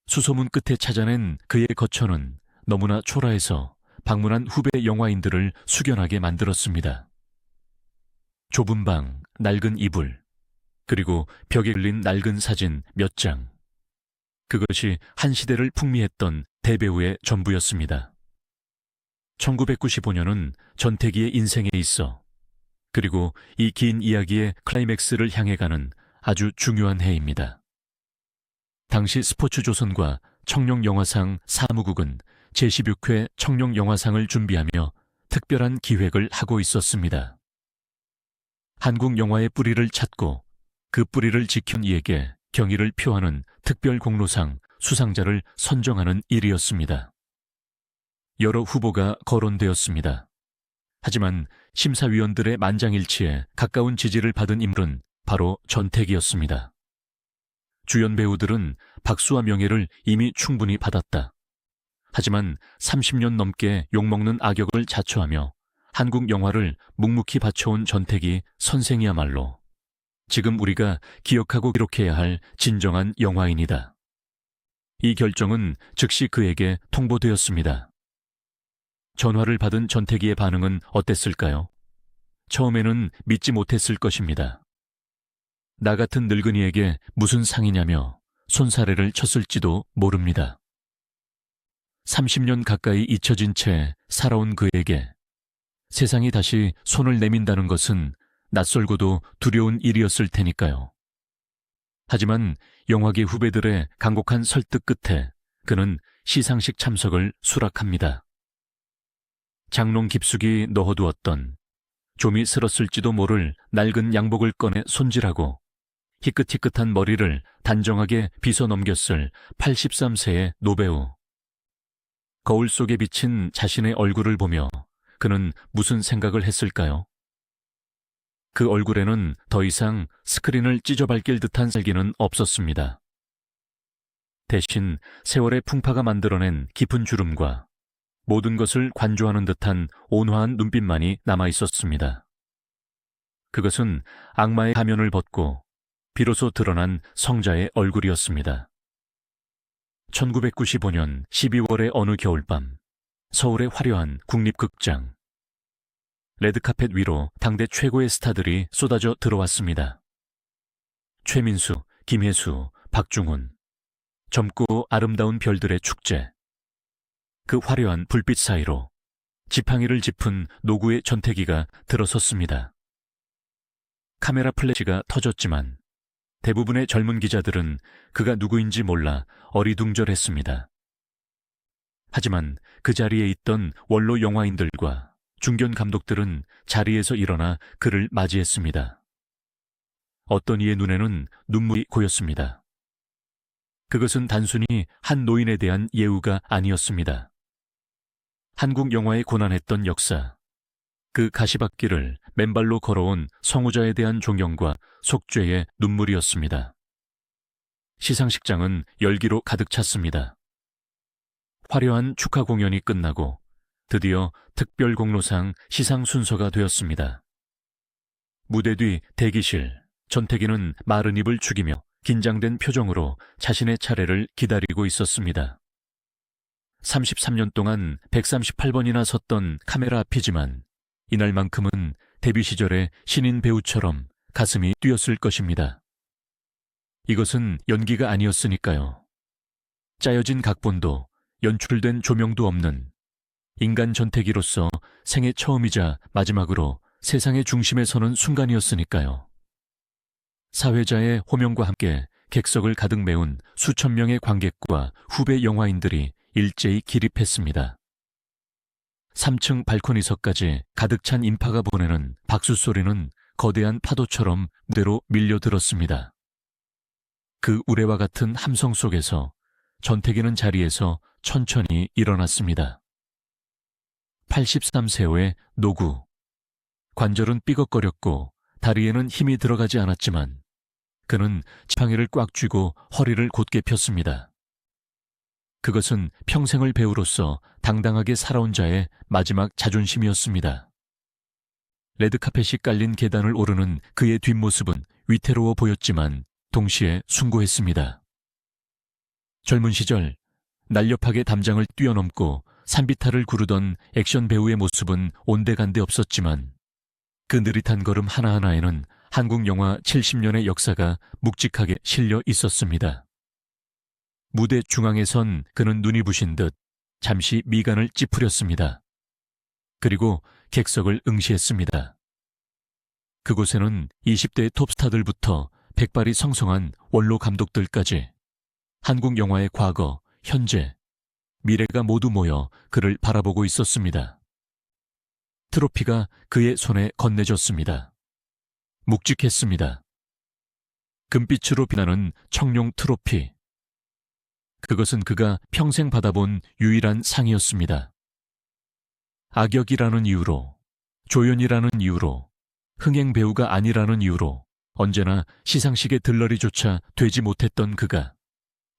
수소문 끝에 찾아낸 그의 거처는 너무나 초라해서 방문한 후배 영화인들을 숙연하게 만들었습니다. 좁은 방, 낡은 이불, 그리고 벽에 걸린 낡은 사진 몇 장. 그것이 한 시대를 풍미했던 대배우의 전부였습니다. 1995년은 전태기의 인생에 있어 그리고 이 긴 이야기의 클라이맥스를 향해 가는 아주 중요한 해입니다. 당시 스포츠조선과 청룡영화상 사무국은 제16회 청룡영화상을 준비하며 특별한 기획을 하고 있었습니다. 한국 영화의 뿌리를 찾고 그 뿌리를 지킨 이에게 경의를 표하는 특별공로상 수상자를 선정하는 일이었습니다. 여러 후보가 거론되었습니다. 하지만 심사위원들의 만장일치에 가까운 지지를 받은 인물은 바로 전택이었습니다. 주연 배우들은 박수와 명예를 이미 충분히 받았다. 하지만 30년 넘게 욕먹는 악역을 자처하며 한국 영화를 묵묵히 바쳐온 전택이 선생이야말로 지금 우리가 기억하고 기록해야 할 진정한 영화인이다. 이 결정은 즉시 그에게 통보되었습니다. 전화를 받은 전택이의 반응은 어땠을까요? 처음에는 믿지 못했을 것입니다. 나 같은 늙은이에게 무슨 상이냐며 손사래를 쳤을지도 모릅니다. 30년 가까이 잊혀진 채 살아온 그에게 세상이 다시 손을 내민다는 것은 낯설고도 두려운 일이었을 테니까요. 하지만 영화계 후배들의 간곡한 설득 끝에 그는 시상식 참석을 수락합니다. 장롱 깊숙이 넣어두었던 좀이 쓸었을지도 모를 낡은 양복을 꺼내 손질하고 희끗희끗한 머리를 단정하게 빗어 넘겼을 83세의 노배우. 거울 속에 비친 자신의 얼굴을 보며 그는 무슨 생각을 했을까요? 그 얼굴에는 더 이상 스크린을 찢어밟길 듯한 살기는 없었습니다. 대신 세월의 풍파가 만들어낸 깊은 주름과 모든 것을 관조하는 듯한 온화한 눈빛만이 남아있었습니다. 그것은 악마의 가면을 벗고 비로소 드러난 성자의 얼굴이었습니다. 1995년 12월의 어느 겨울밤, 서울의 화려한 국립극장. 레드카펫 위로 당대 최고의 스타들이 쏟아져 들어왔습니다. 최민수, 김혜수, 박중훈. 젊고 아름다운 별들의 축제. 그 화려한 불빛 사이로 지팡이를 짚은 노구의 전태기가 들어섰습니다. 카메라 플래시가 터졌지만 대부분의 젊은 기자들은 그가 누구인지 몰라 어리둥절했습니다. 하지만 그 자리에 있던 원로 영화인들과 중견 감독들은 자리에서 일어나 그를 맞이했습니다. 어떤 이의 눈에는 눈물이 고였습니다. 그것은 단순히 한 노인에 대한 예우가 아니었습니다. 한국 영화의 고난했던 역사, 그 가시밭길을 맨발로 걸어온 성우자에 대한 존경과 속죄의 눈물이었습니다. 시상식장은 열기로 가득 찼습니다. 화려한 축하 공연이 끝나고 드디어 특별 공로상 시상 순서가 되었습니다. 무대 뒤 대기실, 전태기는 마른 입을 죽이며 긴장된 표정으로 자신의 차례를 기다리고 있었습니다. 33년 동안 138번이나 섰던 카메라 앞이지만 이날만큼은 데뷔 시절의 신인 배우처럼 가슴이 뛰었을 것입니다. 이것은 연기가 아니었으니까요. 짜여진 각본도 연출된 조명도 없는 인간 전태기로서 생애 처음이자 마지막으로 세상의 중심에 서는 순간이었으니까요. 사회자의 호명과 함께 객석을 가득 메운 수천 명의 관객과 후배 영화인들이 일제히 기립했습니다. 3층 발코니석까지 가득 찬 인파가 보내는 박수 소리는 거대한 파도처럼 무대로 밀려들었습니다. 그 우레와 같은 함성 속에서 전태기는 자리에서 천천히 일어났습니다. 83세의 노구. 관절은 삐걱거렸고 다리에는 힘이 들어가지 않았지만 그는 지팡이를 꽉 쥐고 허리를 곧게 폈습니다. 그것은 평생을 배우로서 당당하게 살아온 자의 마지막 자존심이었습니다. 레드카펫이 깔린 계단을 오르는 그의 뒷모습은 위태로워 보였지만 동시에 숭고했습니다. 젊은 시절 날렵하게 담장을 뛰어넘고 산비탈을 구르던 액션 배우의 모습은 온데간데 없었지만 그 느릿한 걸음 하나하나에는 한국 영화 70년의 역사가 묵직하게 실려 있었습니다. 무대 중앙에 선 그는 눈이 부신 듯 잠시 미간을 찌푸렸습니다. 그리고 객석을 응시했습니다. 그곳에는 20대 톱스타들부터 백발이 성성한 원로 감독들까지 한국 영화의 과거, 현재, 미래가 모두 모여 그를 바라보고 있었습니다. 트로피가 그의 손에 건네졌습니다. 묵직했습니다. 금빛으로 빛나는 청룡 트로피. 그것은 그가 평생 받아본 유일한 상이었습니다. 악역이라는 이유로, 조연이라는 이유로, 흥행 배우가 아니라는 이유로 언제나 시상식의 들러리조차 되지 못했던 그가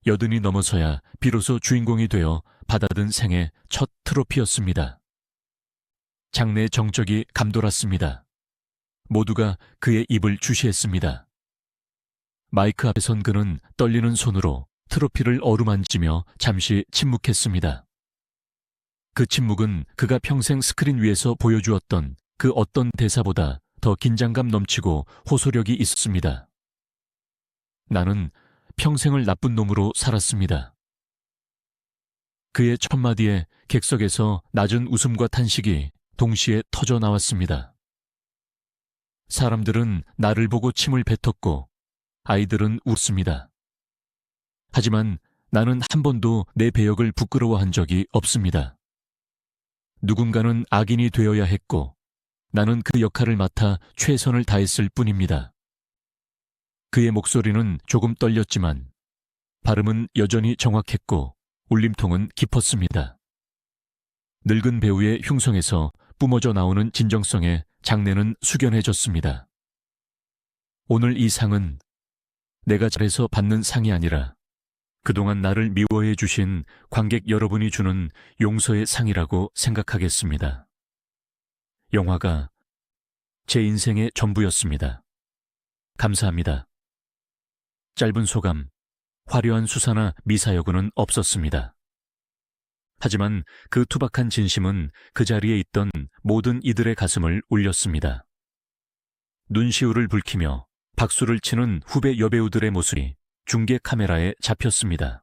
여든이 넘어서야 비로소 주인공이 되어 받아든 생애 첫 트로피였습니다. 장내의 정적이 감돌았습니다. 모두가 그의 입을 주시했습니다. 마이크 앞에 선 그는 떨리는 손으로 트로피를 어루만지며 잠시 침묵했습니다. 그 침묵은 그가 평생 스크린 위에서 보여주었던 그 어떤 대사보다 더 긴장감 넘치고 호소력이 있었습니다. 나는 평생을 나쁜 놈으로 살았습니다. 그의 첫마디에 객석에서 낮은 웃음과 탄식이 동시에 터져 나왔습니다. 사람들은 나를 보고 침을 뱉었고 아이들은 웃습니다. 하지만 나는 한 번도 내 배역을 부끄러워한 적이 없습니다. 누군가는 악인이 되어야 했고 나는 그 역할을 맡아 최선을 다했을 뿐입니다. 그의 목소리는 조금 떨렸지만 발음은 여전히 정확했고 울림통은 깊었습니다. 늙은 배우의 흉성에서 뿜어져 나오는 진정성에 장내는 숙연해졌습니다. 오늘 이 상은 내가 잘해서 받는 상이 아니라 그동안 나를 미워해 주신 관객 여러분이 주는 용서의 상이라고 생각하겠습니다. 영화가 제 인생의 전부였습니다. 감사합니다. 짧은 소감, 화려한 수사나 미사여구는 없었습니다. 하지만 그 투박한 진심은 그 자리에 있던 모든 이들의 가슴을 울렸습니다. 눈시울을 붉히며 박수를 치는 후배 여배우들의 모습이 중계 카메라에 잡혔습니다.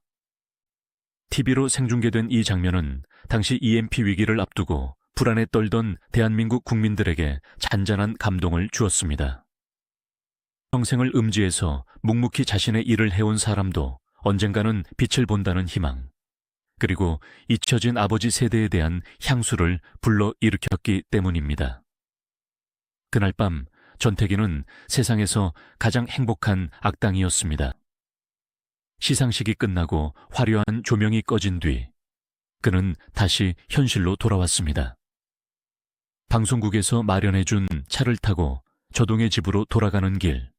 TV로 생중계된 이 장면은 당시 EMP 위기를 앞두고 불안에 떨던 대한민국 국민들에게 잔잔한 감동을 주었습니다. 평생을 음지에서 묵묵히 자신의 일을 해온 사람도 언젠가는 빛을 본다는 희망, 그리고 잊혀진 아버지 세대에 대한 향수를 불러일으켰기 때문입니다. 그날 밤 전태기는 세상에서 가장 행복한 악당이었습니다. 시상식이 끝나고 화려한 조명이 꺼진 뒤 그는 다시 현실로 돌아왔습니다. 방송국에서 마련해준 차를 타고 저동의 집으로 돌아가는 길,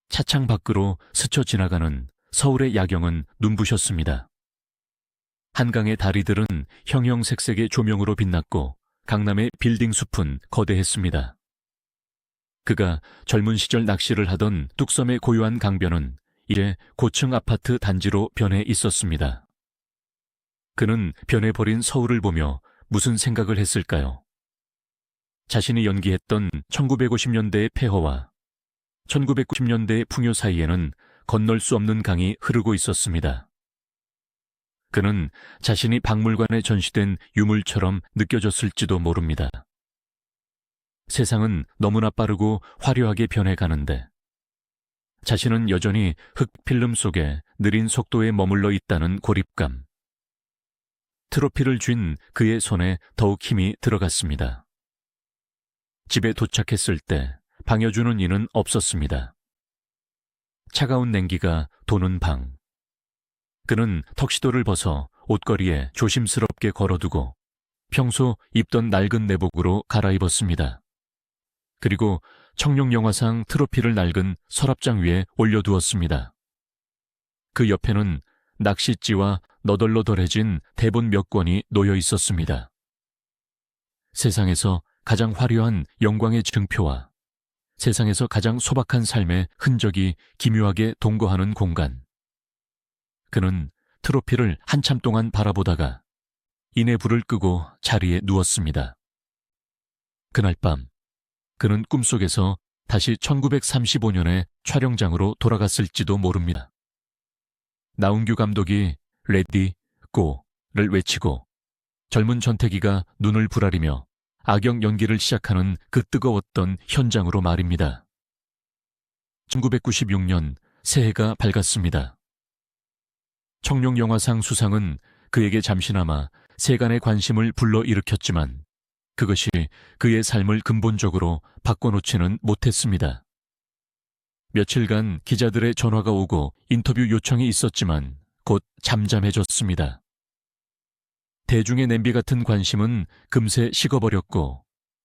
차창 밖으로 스쳐 지나가는 서울의 야경은 눈부셨습니다. 한강의 다리들은 형형색색의 조명으로 빛났고 강남의 빌딩 숲은 거대했습니다. 그가 젊은 시절 낚시를 하던 뚝섬의 고요한 강변은 이제 고층 아파트 단지로 변해 있었습니다. 그는 변해버린 서울을 보며 무슨 생각을 했을까요? 자신이 연기했던 1950년대의 폐허와 1990년대의 풍요 사이에는 건널 수 없는 강이 흐르고 있었습니다. 그는 자신이 박물관에 전시된 유물처럼 느껴졌을지도 모릅니다. 세상은 너무나 빠르고 화려하게 변해가는데 자신은 여전히 흑필름 속에 느린 속도에 머물러 있다는 고립감. 트로피를 쥔 그의 손에 더욱 힘이 들어갔습니다. 집에 도착했을 때 방여주는 이는 없었습니다. 차가운 냉기가 도는 방. 그는 턱시도를 벗어 옷걸이에 조심스럽게 걸어두고 평소 입던 낡은 내복으로 갈아입었습니다. 그리고 청룡영화상 트로피를 낡은 서랍장 위에 올려두었습니다. 그 옆에는 낚싯지와 너덜너덜해진 대본 몇 권이 놓여 있었습니다. 세상에서 가장 화려한 영광의 증표와 세상에서 가장 소박한 삶의 흔적이 기묘하게 동거하는 공간. 그는 트로피를 한참 동안 바라보다가 이내 불을 끄고 자리에 누웠습니다. 그날 밤 그는 꿈속에서 다시 1935년의 촬영장으로 돌아갔을지도 모릅니다. 나운규 감독이 레디, 고를 외치고 젊은 전태기가 눈을 부라리며 악역 연기를 시작하는 그 뜨거웠던 현장으로 말입니다. 1996년 새해가 밝았습니다. 청룡영화상 수상은 그에게 잠시나마 세간의 관심을 불러일으켰지만 그것이 그의 삶을 근본적으로 바꿔놓지는 못했습니다. 며칠간 기자들의 전화가 오고 인터뷰 요청이 있었지만 곧 잠잠해졌습니다. 대중의 냄비 같은 관심은 금세 식어버렸고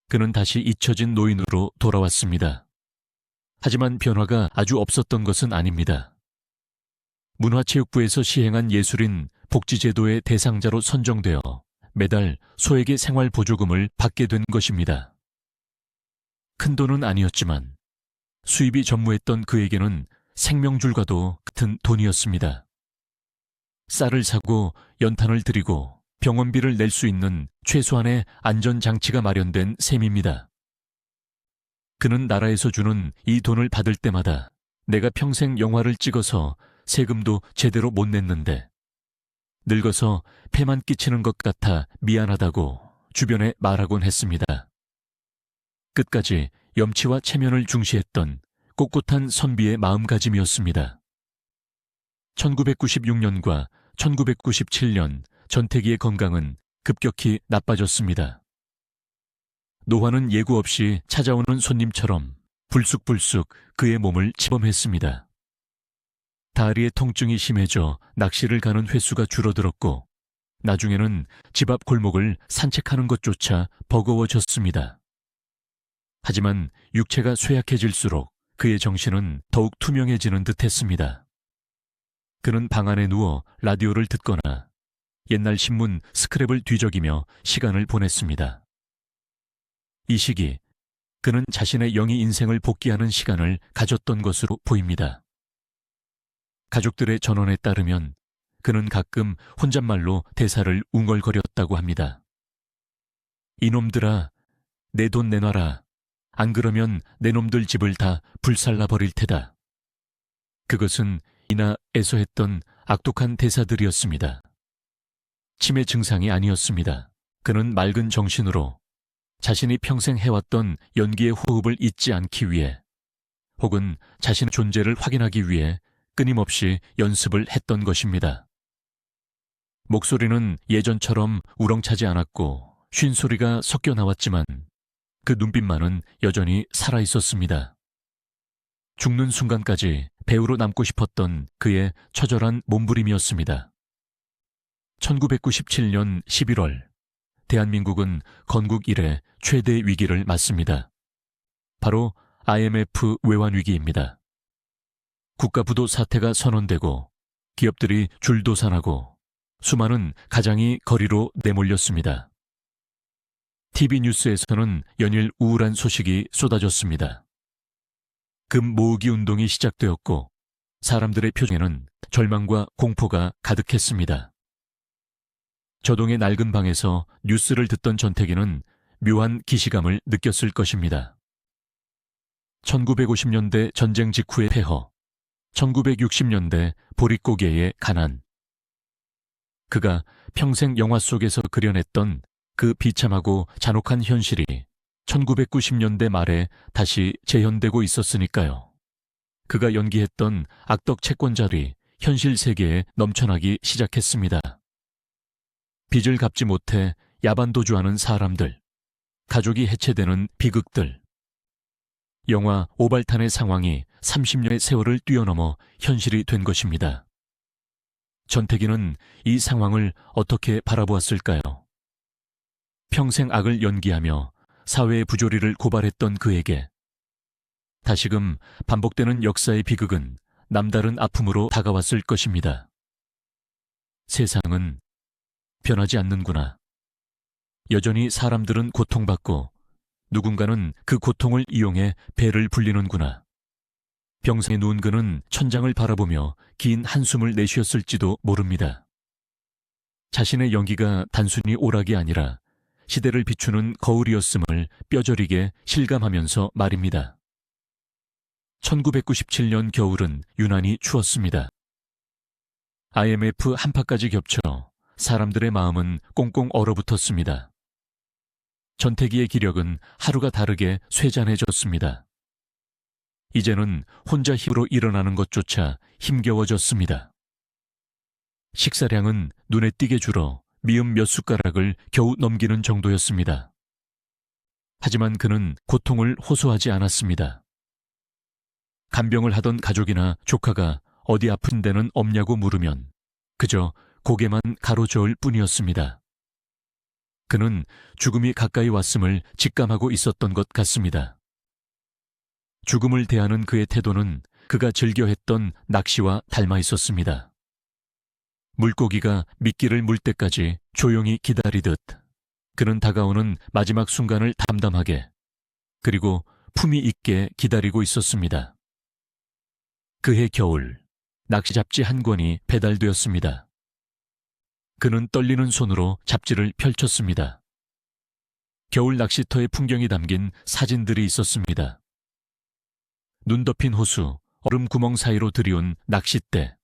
그는 다시 잊혀진 노인으로 돌아왔습니다. 하지만 변화가 아주 없었던 것은 아닙니다. 문화체육부에서 시행한 예술인 복지제도의 대상자로 선정되어 매달 소액의 생활보조금을 받게 된 것입니다. 큰 돈은 아니었지만 수입이 전무했던 그에게는 생명줄과도 같은 돈이었습니다. 쌀을 사고 연탄을 드리고 병원비를 낼 수 있는 최소한의 안전장치가 마련된 셈입니다. 그는 나라에서 주는 이 돈을 받을 때마다 내가 평생 영화를 찍어서 세금도 제대로 못 냈는데 늙어서 폐만 끼치는 것 같아 미안하다고 주변에 말하곤 했습니다. 끝까지 염치와 체면을 중시했던 꼿꼿한 선비의 마음가짐이었습니다. 1996년과 1997년 전태기의 건강은 급격히 나빠졌습니다. 노화는 예고 없이 찾아오는 손님처럼 불쑥불쑥 그의 몸을 침범했습니다. 다리의 통증이 심해져 낚시를 가는 횟수가 줄어들었고 나중에는 집 앞 골목을 산책하는 것조차 버거워졌습니다. 하지만 육체가 쇠약해질수록 그의 정신은 더욱 투명해지는 듯했습니다. 그는 방 안에 누워 라디오를 듣거나 옛날 신문 스크랩을 뒤적이며 시간을 보냈습니다. 이 시기 그는 자신의 영희 인생을 복귀하는 시간을 가졌던 것으로 보입니다. 가족들의 전언에 따르면 그는 가끔 혼잣말로 대사를 웅얼거렸다고 합니다. 이놈들아, 내 돈 내놔라. 안 그러면 내 놈들 집을 다 불살라 버릴 테다. 그것은 이나에서 했던 악독한 대사들이었습니다. 치매 증상이 아니었습니다. 그는 맑은 정신으로 자신이 평생 해왔던 연기의 호흡을 잊지 않기 위해 혹은 자신의 존재를 확인하기 위해 끊임없이 연습을 했던 것입니다. 목소리는 예전처럼 우렁차지 않았고 쉰소리가 섞여 나왔지만 그 눈빛만은 여전히 살아있었습니다. 죽는 순간까지 배우로 남고 싶었던 그의 처절한 몸부림이었습니다. 1997년 11월 대한민국은 건국 이래 최대 위기를 맞습니다. 바로 IMF 외환위기입니다. 국가부도 사태가 선언되고 기업들이 줄도산하고 수많은 가장이 거리로 내몰렸습니다. TV뉴스에서는 연일 우울한 소식이 쏟아졌습니다. 금 모으기 운동이 시작되었고 사람들의 표정에는 절망과 공포가 가득했습니다. 저동의 낡은 방에서 뉴스를 듣던 전태기는 묘한 기시감을 느꼈을 것입니다. 1950년대 전쟁 직후의 폐허, 1960년대 보릿고개의 가난. 그가 평생 영화 속에서 그려냈던 그 비참하고 잔혹한 현실이 1990년대 말에 다시 재현되고 있었으니까요. 그가 연기했던 악덕 채권자들이 현실 세계에 넘쳐나기 시작했습니다. 빚을 갚지 못해 야반도주하는 사람들, 가족이 해체되는 비극들. 영화 오발탄의 상황이 30년의 세월을 뛰어넘어 현실이 된 것입니다. 전태기는 이 상황을 어떻게 바라보았을까요? 평생 악을 연기하며 사회의 부조리를 고발했던 그에게 다시금 반복되는 역사의 비극은 남다른 아픔으로 다가왔을 것입니다. 세상은 변하지 않는구나. 여전히 사람들은 고통받고 누군가는 그 고통을 이용해 배를 불리는구나. 병상에 누운 그는 천장을 바라보며 긴 한숨을 내쉬었을지도 모릅니다. 자신의 연기가 단순히 오락이 아니라 시대를 비추는 거울이었음을 뼈저리게 실감하면서 말입니다. 1997년 겨울은 유난히 추웠습니다. IMF 한파까지 겹쳐 사람들의 마음은 꽁꽁 얼어붙었습니다. 전태기의 기력은 하루가 다르게 쇠잔해졌습니다. 이제는 혼자 힘으로 일어나는 것조차 힘겨워졌습니다. 식사량은 눈에 띄게 줄어 미음 몇 숟가락을 겨우 넘기는 정도였습니다. 하지만 그는 고통을 호소하지 않았습니다. 간병을 하던 가족이나 조카가 어디 아픈 데는 없냐고 물으면 그저 고개만 가로저을 뿐이었습니다. 그는 죽음이 가까이 왔음을 직감하고 있었던 것 같습니다. 죽음을 대하는 그의 태도는 그가 즐겨했던 낚시와 닮아 있었습니다. 물고기가 미끼를 물 때까지 조용히 기다리듯 그는 다가오는 마지막 순간을 담담하게 그리고 품위 있게 기다리고 있었습니다. 그해 겨울, 낚시 잡지 한 권이 배달되었습니다. 그는 떨리는 손으로 잡지를 펼쳤습니다. 겨울 낚시터의 풍경이 담긴 사진들이 있었습니다. 눈 덮인 호수, 얼음 구멍 사이로 들이온 낚싯대.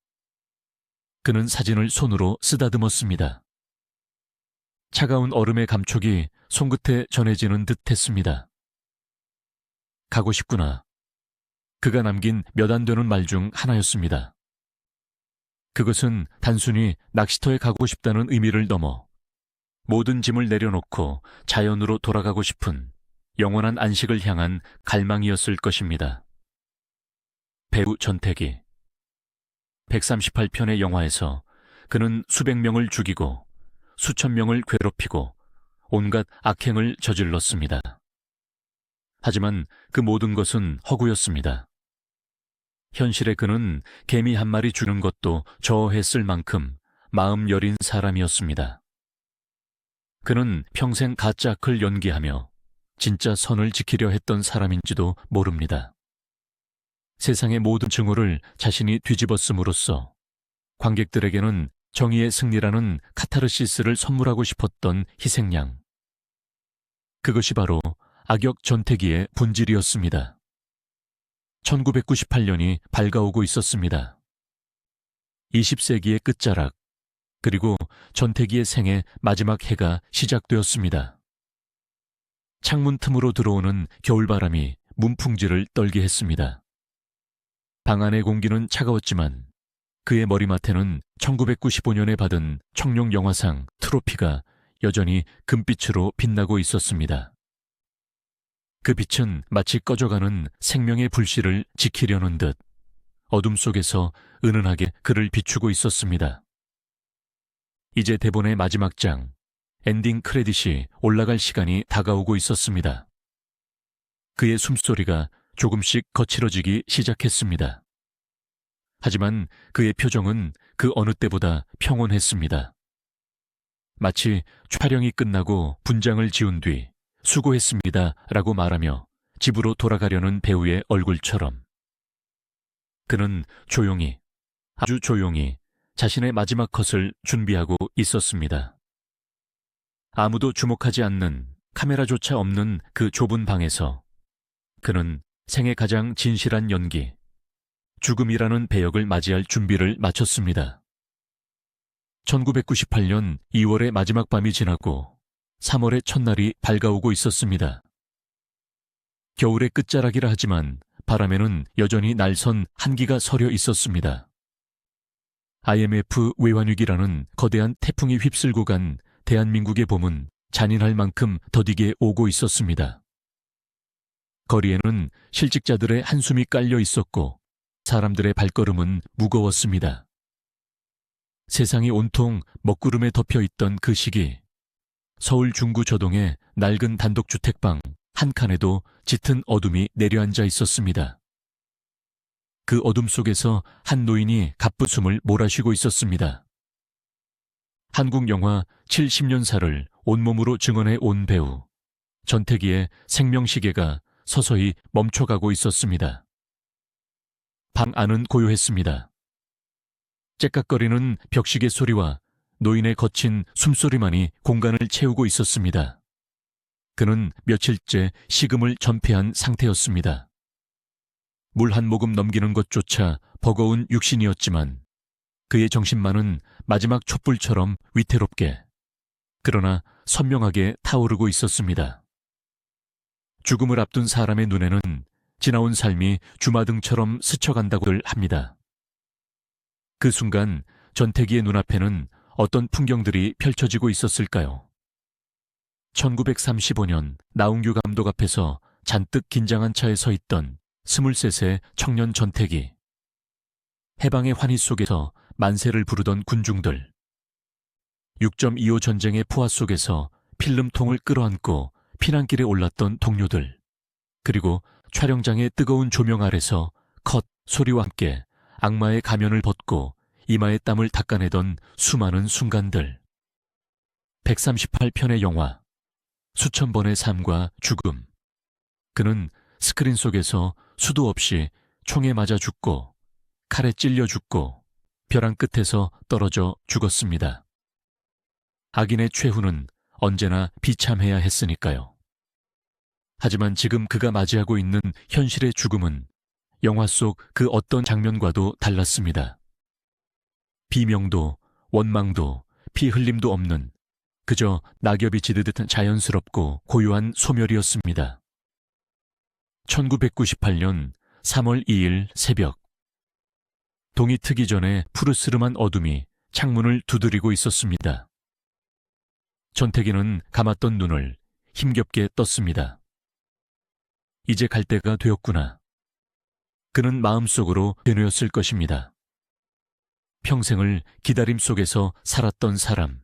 그는 사진을 손으로 쓰다듬었습니다. 차가운 얼음의 감촉이 손끝에 전해지는 듯 했습니다. 가고 싶구나. 그가 남긴 몇 안 되는 말 중 하나였습니다. 그것은 단순히 낚시터에 가고 싶다는 의미를 넘어 모든 짐을 내려놓고 자연으로 돌아가고 싶은 영원한 안식을 향한 갈망이었을 것입니다. 배우 전태기. 138편의 영화에서 그는 수백 명을 죽이고 수천 명을 괴롭히고 온갖 악행을 저질렀습니다. 하지만 그 모든 것은 허구였습니다. 현실에 그는 개미 한 마리 죽는 것도 저어했을 만큼 마음 여린 사람이었습니다. 그는 평생 가짜 악을 연기하며 진짜 선을 지키려 했던 사람인지도 모릅니다. 세상의 모든 증오를 자신이 뒤집었음으로써 관객들에게는 정의의 승리라는 카타르시스를 선물하고 싶었던 희생양. 그것이 바로 악역 전태기의 본질이었습니다. 1998년이 밝아오고 있었습니다. 20세기의 끝자락, 그리고 전태기의 생의 마지막 해가 시작되었습니다. 창문 틈으로 들어오는 겨울바람이 문풍지를 떨게 했습니다. 방 안의 공기는 차가웠지만 그의 머리맡에는 1995년에 받은 청룡 영화상 트로피가 여전히 금빛으로 빛나고 있었습니다. 그 빛은 마치 꺼져가는 생명의 불씨를 지키려는 듯 어둠 속에서 은은하게 그를 비추고 있었습니다. 이제 대본의 마지막 장, 엔딩 크레딧이 올라갈 시간이 다가오고 있었습니다. 그의 숨소리가 조금씩 거칠어지기 시작했습니다. 하지만 그의 표정은 그 어느 때보다 평온했습니다. 마치 촬영이 끝나고 분장을 지운 뒤 수고했습니다 라고 말하며 집으로 돌아가려는 배우의 얼굴처럼. 그는 조용히, 아주 조용히 자신의 마지막 컷을 준비하고 있었습니다. 아무도 주목하지 않는 카메라조차 없는 그 좁은 방에서 그는 생애 가장 진실한 연기, 죽음이라는 배역을 맞이할 준비를 마쳤습니다. 1998년 2월의 마지막 밤이 지나고 3월의 첫날이 밝아오고 있었습니다. 겨울의 끝자락이라 하지만 바람에는 여전히 날선 한기가 서려 있었습니다. IMF 외환위기라는 거대한 태풍이 휩쓸고 간 대한민국의 봄은 잔인할 만큼 더디게 오고 있었습니다. 거리에는 실직자들의 한숨이 깔려 있었고 사람들의 발걸음은 무거웠습니다. 세상이 온통 먹구름에 덮여 있던 그 시기, 서울 중구 저동의 낡은 단독주택방 한 칸에도 짙은 어둠이 내려앉아 있었습니다. 그 어둠 속에서 한 노인이 가쁘숨을 몰아쉬고 있었습니다. 한국 영화 70년사를 온몸으로 증언해 온 배우 전태기의 생명시계가 서서히 멈춰가고 있었습니다. 방 안은 고요했습니다. 째깍거리는 벽시계 소리와 노인의 거친 숨소리만이 공간을 채우고 있었습니다. 그는 며칠째 식음을 전폐한 상태였습니다. 물 한 모금 넘기는 것조차 버거운 육신이었지만 그의 정신만은 마지막 촛불처럼 위태롭게, 그러나 선명하게 타오르고 있었습니다. 죽음을 앞둔 사람의 눈에는 지나온 삶이 주마등처럼 스쳐간다고들 합니다. 그 순간 전태기의 눈앞에는 어떤 풍경들이 펼쳐지고 있었을까요? 1935년 나운규 감독 앞에서 잔뜩 긴장한 차에 서 있던 23세 청년 전태기. 해방의 환희 속에서 만세를 부르던 군중들. 6.25 전쟁의 포화 속에서 필름통을 끌어안고 피난길에 올랐던 동료들, 그리고 촬영장의 뜨거운 조명 아래서 컷 소리와 함께 악마의 가면을 벗고 이마의 땀을 닦아내던 수많은 순간들. 138편의 영화, 수천 번의 삶과 죽음. 그는 스크린 속에서 수도 없이 총에 맞아 죽고, 칼에 찔려 죽고, 벼랑 끝에서 떨어져 죽었습니다. 악인의 최후는 언제나 비참해야 했으니까요. 하지만 지금 그가 맞이하고 있는 현실의 죽음은 영화 속 그 어떤 장면과도 달랐습니다. 비명도, 원망도, 피 흘림도 없는 그저 낙엽이 지르듯 자연스럽고 고요한 소멸이었습니다. 1998년 3월 2일 새벽. 동이 트기 전에 푸르스름한 어둠이 창문을 두드리고 있었습니다. 전태기는 감았던 눈을 힘겹게 떴습니다. 이제 갈 때가 되었구나. 그는 마음속으로 되뇌었을 것입니다. 평생을 기다림 속에서 살았던 사람.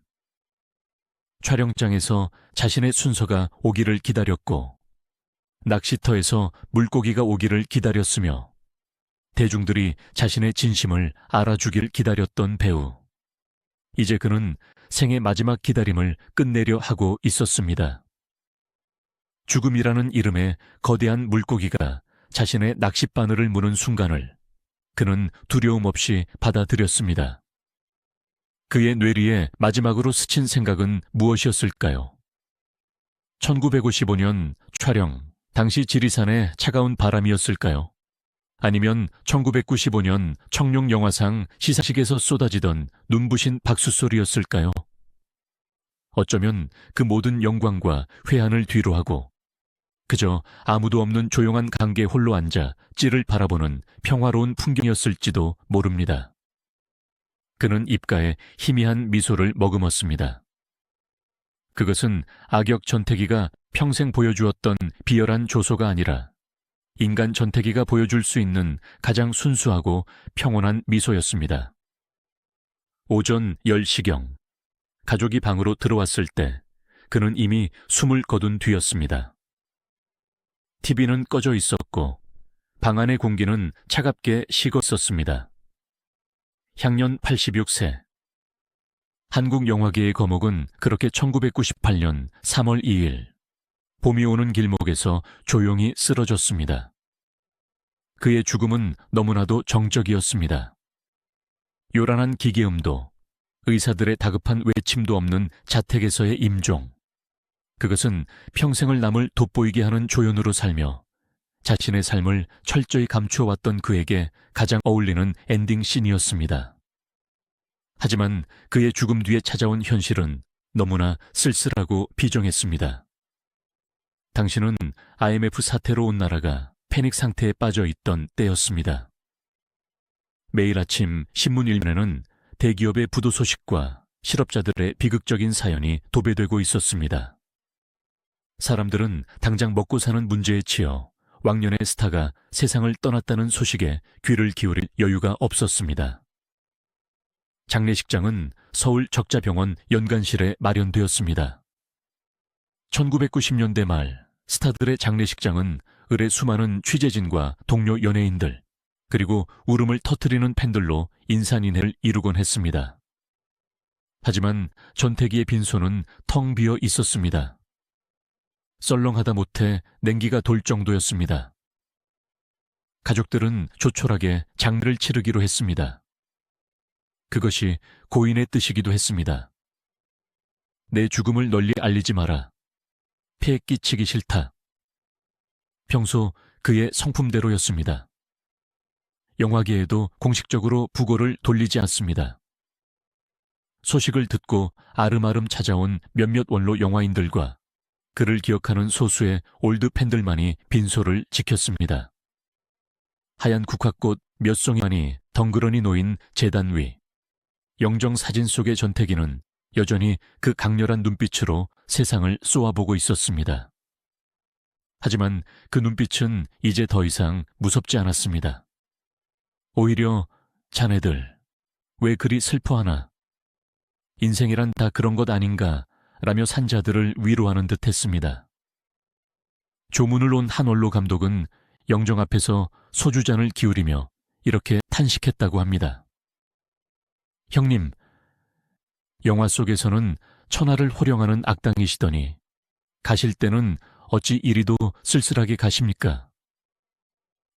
촬영장에서 자신의 순서가 오기를 기다렸고, 낚시터에서 물고기가 오기를 기다렸으며, 대중들이 자신의 진심을 알아주길 기다렸던 배우. 이제 그는 생의 마지막 기다림을 끝내려 하고 있었습니다. 죽음이라는 이름의 거대한 물고기가 자신의 낚싯바늘을 무는 순간을 그는 두려움 없이 받아들였습니다. 그의 뇌리에 마지막으로 스친 생각은 무엇이었을까요? 1955년 촬영, 당시 지리산의 차가운 바람이었을까요? 아니면 1995년 청룡영화상 시상식에서 쏟아지던 눈부신 박수 소리였을까요? 어쩌면 그 모든 영광과 회한을 뒤로하고 그저 아무도 없는 조용한 강가에 홀로 앉아 찌를 바라보는 평화로운 풍경이었을지도 모릅니다. 그는 입가에 희미한 미소를 머금었습니다. 그것은 악역 전태기가 평생 보여주었던 비열한 조소가 아니라 인간 전태기가 보여줄 수 있는 가장 순수하고 평온한 미소였습니다. 오전 10시경, 가족이 방으로 들어왔을 때 그는 이미 숨을 거둔 뒤였습니다. TV는 꺼져 있었고 방 안의 공기는 차갑게 식었었습니다. 향년 86세. 한국 영화계의 거목은 그렇게 1998년 3월 2일 봄이 오는 길목에서 조용히 쓰러졌습니다. 그의 죽음은 너무나도 정적이었습니다. 요란한 기계음도, 의사들의 다급한 외침도 없는 자택에서의 임종. 그것은 평생을 남을 돋보이게 하는 조연으로 살며 자신의 삶을 철저히 감추어왔던 그에게 가장 어울리는 엔딩 씬이었습니다. 하지만 그의 죽음 뒤에 찾아온 현실은 너무나 쓸쓸하고 비정했습니다. 당신은 IMF 사태로 온 나라가 패닉 상태에 빠져 있던 때였습니다. 매일 아침 신문 일면에는 대기업의 부도 소식과 실업자들의 비극적인 사연이 도배되고 있었습니다. 사람들은 당장 먹고 사는 문제에 치여 왕년의 스타가 세상을 떠났다는 소식에 귀를 기울일 여유가 없었습니다. 장례식장은 서울 적자병원 연간실에 마련되었습니다. 1990년대 말 스타들의 장례식장은 을의 수많은 취재진과 동료 연예인들 그리고 울음을 터뜨리는 팬들로 인산인해를 이루곤 했습니다. 하지만 전태기의 빈소는 텅 비어 있었습니다. 썰렁하다 못해 냉기가 돌 정도였습니다. 가족들은 조촐하게 장례를 치르기로 했습니다. 그것이 고인의 뜻이기도 했습니다. 내 죽음을 널리 알리지 마라. 피해 끼치기 싫다. 평소 그의 성품대로였습니다. 영화계에도 공식적으로 부고를 돌리지 않습니다. 소식을 듣고 아름아름 찾아온 몇몇 원로 영화인들과 그를 기억하는 소수의 올드 팬들만이 빈소를 지켰습니다. 하얀 국화꽃 몇 송이만이 덩그러니 놓인 제단 위. 영정 사진 속의 전태기는 여전히 그 강렬한 눈빛으로 세상을 쏘아보고 있었습니다. 하지만 그 눈빛은 이제 더 이상 무섭지 않았습니다. 오히려 자네들, 왜 그리 슬퍼하나? 인생이란 다 그런 것 아닌가 라며 산자들을 위로하는 듯 했습니다. 조문을 온 한원로 감독은 영정 앞에서 소주잔을 기울이며 이렇게 탄식했다고 합니다. 형님, 영화 속에서는 천하를 호령하는 악당이시더니 가실 때는 어찌 이리도 쓸쓸하게 가십니까?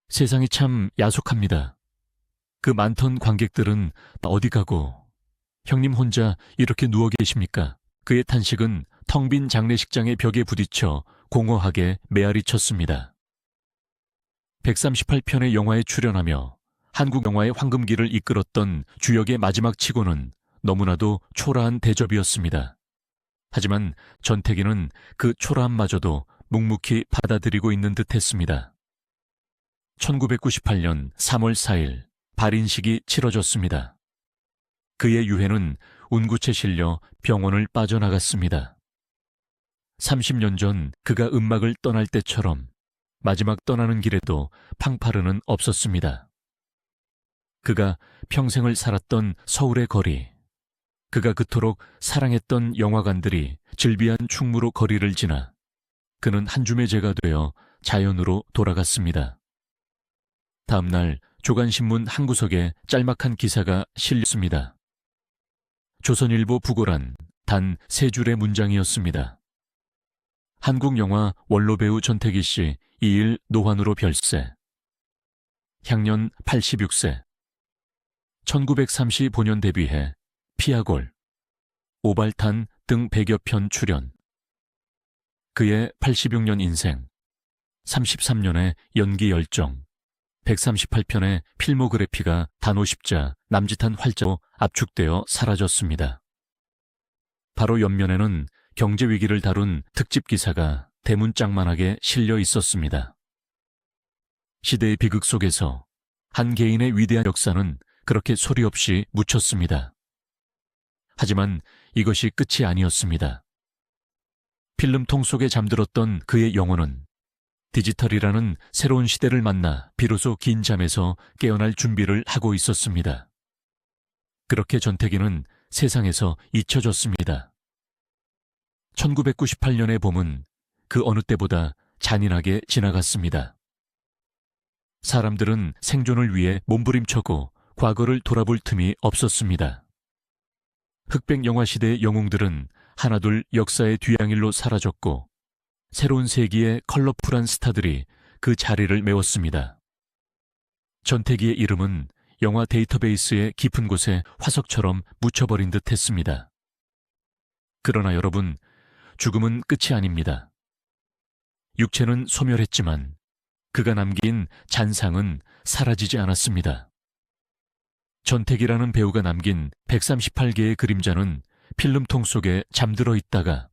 세상이 참 야속합니다. 그 많던 관객들은 어디 가고 형님 혼자 이렇게 누워 계십니까? 그의 탄식은 텅 빈 장례식장의 벽에 부딪혀 공허하게 메아리 쳤습니다. 138편의 영화에 출연하며 한국 영화의 황금기를 이끌었던 주역의 마지막 치고는 너무나도 초라한 대접이었습니다. 하지만 전태기는 그 초라함마저도 묵묵히 받아들이고 있는 듯 했습니다. 1998년 3월 4일 발인식이 치러졌습니다. 그의 유해는 운구채 실려 병원을 빠져나갔습니다. 30년 전 그가 음막을 떠날 때처럼 마지막 떠나는 길에도 팡파르는 없었습니다. 그가 평생을 살았던 서울의 거리, 그가 그토록 사랑했던 영화관들이 즐비한 충무로 거리를 지나 그는 한 줌의 재가 되어 자연으로 돌아갔습니다. 다음 날 조간신문 한 구석에 짤막한 기사가 실렸습니다. 조선일보 부고란 단 3줄의 문장이었습니다. 한국 영화 원로배우 전태기 씨 2일 노환으로 별세. 향년 86세. 1935년 데뷔해 피아골, 오발탄 등 100여 편 출연. 그의 86년 인생, 33년의 연기 열정, 138편의 필모그래피가 단오십자, 남짓한 활자로 압축되어 사라졌습니다. 바로 옆면에는 경제위기를 다룬 특집 기사가 대문짝만하게 실려 있었습니다. 시대의 비극 속에서 한 개인의 위대한 역사는 그렇게 소리 없이 묻혔습니다. 하지만 이것이 끝이 아니었습니다. 필름통 속에 잠들었던 그의 영혼은 디지털이라는 새로운 시대를 만나 비로소 긴 잠에서 깨어날 준비를 하고 있었습니다. 그렇게 전태기는 세상에서 잊혀졌습니다. 1998년의 봄은 그 어느 때보다 잔인하게 지나갔습니다. 사람들은 생존을 위해 몸부림쳐고 과거를 돌아볼 틈이 없었습니다. 흑백 영화 시대의 영웅들은 하나둘 역사의 뒤양일로 사라졌고 새로운 세기의 컬러풀한 스타들이 그 자리를 메웠습니다. 전태기의 이름은 영화 데이터베이스의 깊은 곳에 화석처럼 묻혀버린 듯 했습니다. 그러나 여러분, 죽음은 끝이 아닙니다. 육체는 소멸했지만 그가 남긴 잔상은 사라지지 않았습니다. 전태기라는 배우가 남긴 138개의 그림자는 필름통 속에 잠들어 있다가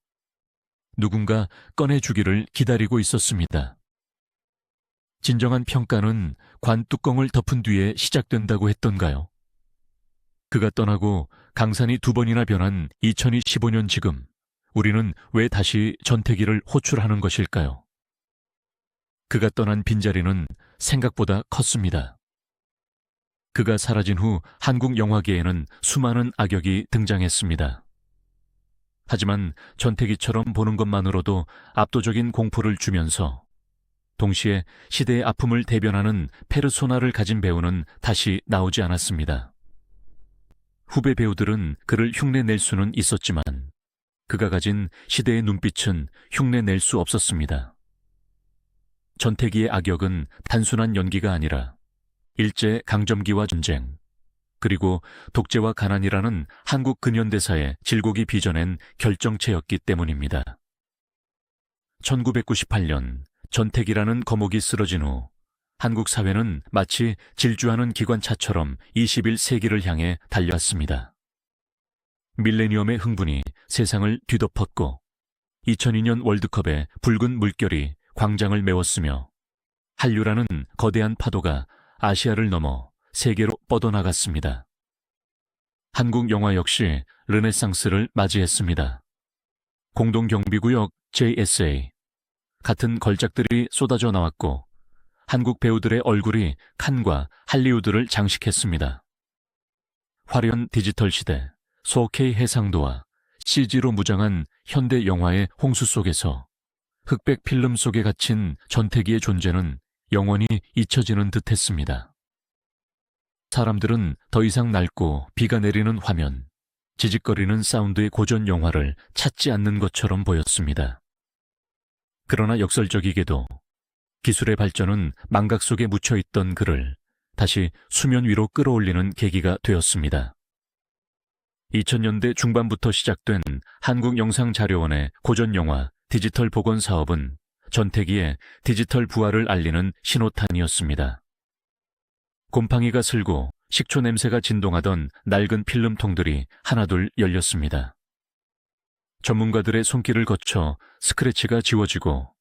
누군가 꺼내주기를 기다리고 있었습니다. 진정한 평가는 관 뚜껑을 덮은 뒤에 시작된다고 했던가요? 그가 떠나고 강산이 2번이나 변한 2015년 지금 우리는 왜 다시 전태기를 호출하는 것일까요? 그가 떠난 빈자리는 생각보다 컸습니다. 그가 사라진 후 한국 영화계에는 수많은 악역이 등장했습니다. 하지만 전태기처럼 보는 것만으로도 압도적인 공포를 주면서 동시에 시대의 아픔을 대변하는 페르소나를 가진 배우는 다시 나오지 않았습니다. 후배 배우들은 그를 흉내낼 수는 있었지만 그가 가진 시대의 눈빛은 흉내낼 수 없었습니다. 전태기의 악역은 단순한 연기가 아니라 일제 강점기와 전쟁, 그리고 독재와 가난이라는 한국 근현대사의 질곡이 빚어낸 결정체였기 때문입니다. 1998년 전태기라는 거목이 쓰러진 후 한국 사회는 마치 질주하는 기관차처럼 21세기를 향해 달려왔습니다. 밀레니엄의 흥분이 세상을 뒤덮었고 2002년 월드컵에 붉은 물결이 광장을 메웠으며 한류라는 거대한 파도가 아시아를 넘어 세계로 뻗어나갔습니다. 한국 영화 역시 르네상스를 맞이했습니다. 공동경비구역 JSA, 같은 걸작들이 쏟아져 나왔고 한국 배우들의 얼굴이 칸과 할리우드를 장식했습니다. 화려한 디지털 시대, 4K 해상도와 CG로 무장한 현대 영화의 홍수 속에서 흑백 필름 속에 갇힌 전태기의 존재는 영원히 잊혀지는 듯했습니다. 사람들은 더 이상 낡고 비가 내리는 화면, 지직거리는 사운드의 고전 영화를 찾지 않는 것처럼 보였습니다. 그러나 역설적이게도 기술의 발전은 망각 속에 묻혀있던 그를 다시 수면 위로 끌어올리는 계기가 되었습니다. 2000년대 중반부터 시작된 한국영상자료원의 고전영화 디지털 복원 사업은 전태기의 디지털 부활을 알리는 신호탄이었습니다. 곰팡이가 슬고 식초 냄새가 진동하던 낡은 필름통들이 하나둘 열렸습니다. 전문가들의 손길을 거쳐 스크래치가 지워지고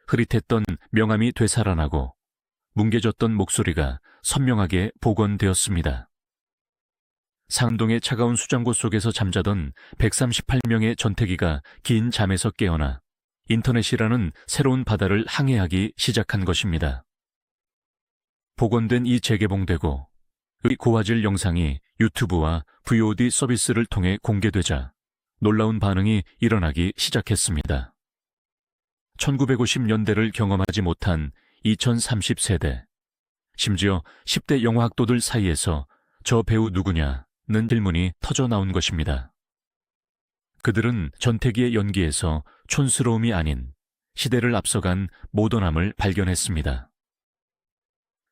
흐릿했던 명암이 되살아나고 뭉개졌던 목소리가 선명하게 복원되었습니다. 상암동의 차가운 수장고 속에서 잠자던 138명의 전태기가 긴 잠에서 깨어나 인터넷이라는 새로운 바다를 항해하기 시작한 것입니다. 복원된 이 재개봉되고 의 고화질 영상이 유튜브와 VOD 서비스를 통해 공개되자 놀라운 반응이 일어나기 시작했습니다. 1950년대를 경험하지 못한 2030세대, 심지어 10대 영화학도들 사이에서 저 배우 누구냐는 질문이 터져나온 것입니다. 그들은 전태기의 연기에서 촌스러움이 아닌 시대를 앞서간 모던함을 발견했습니다.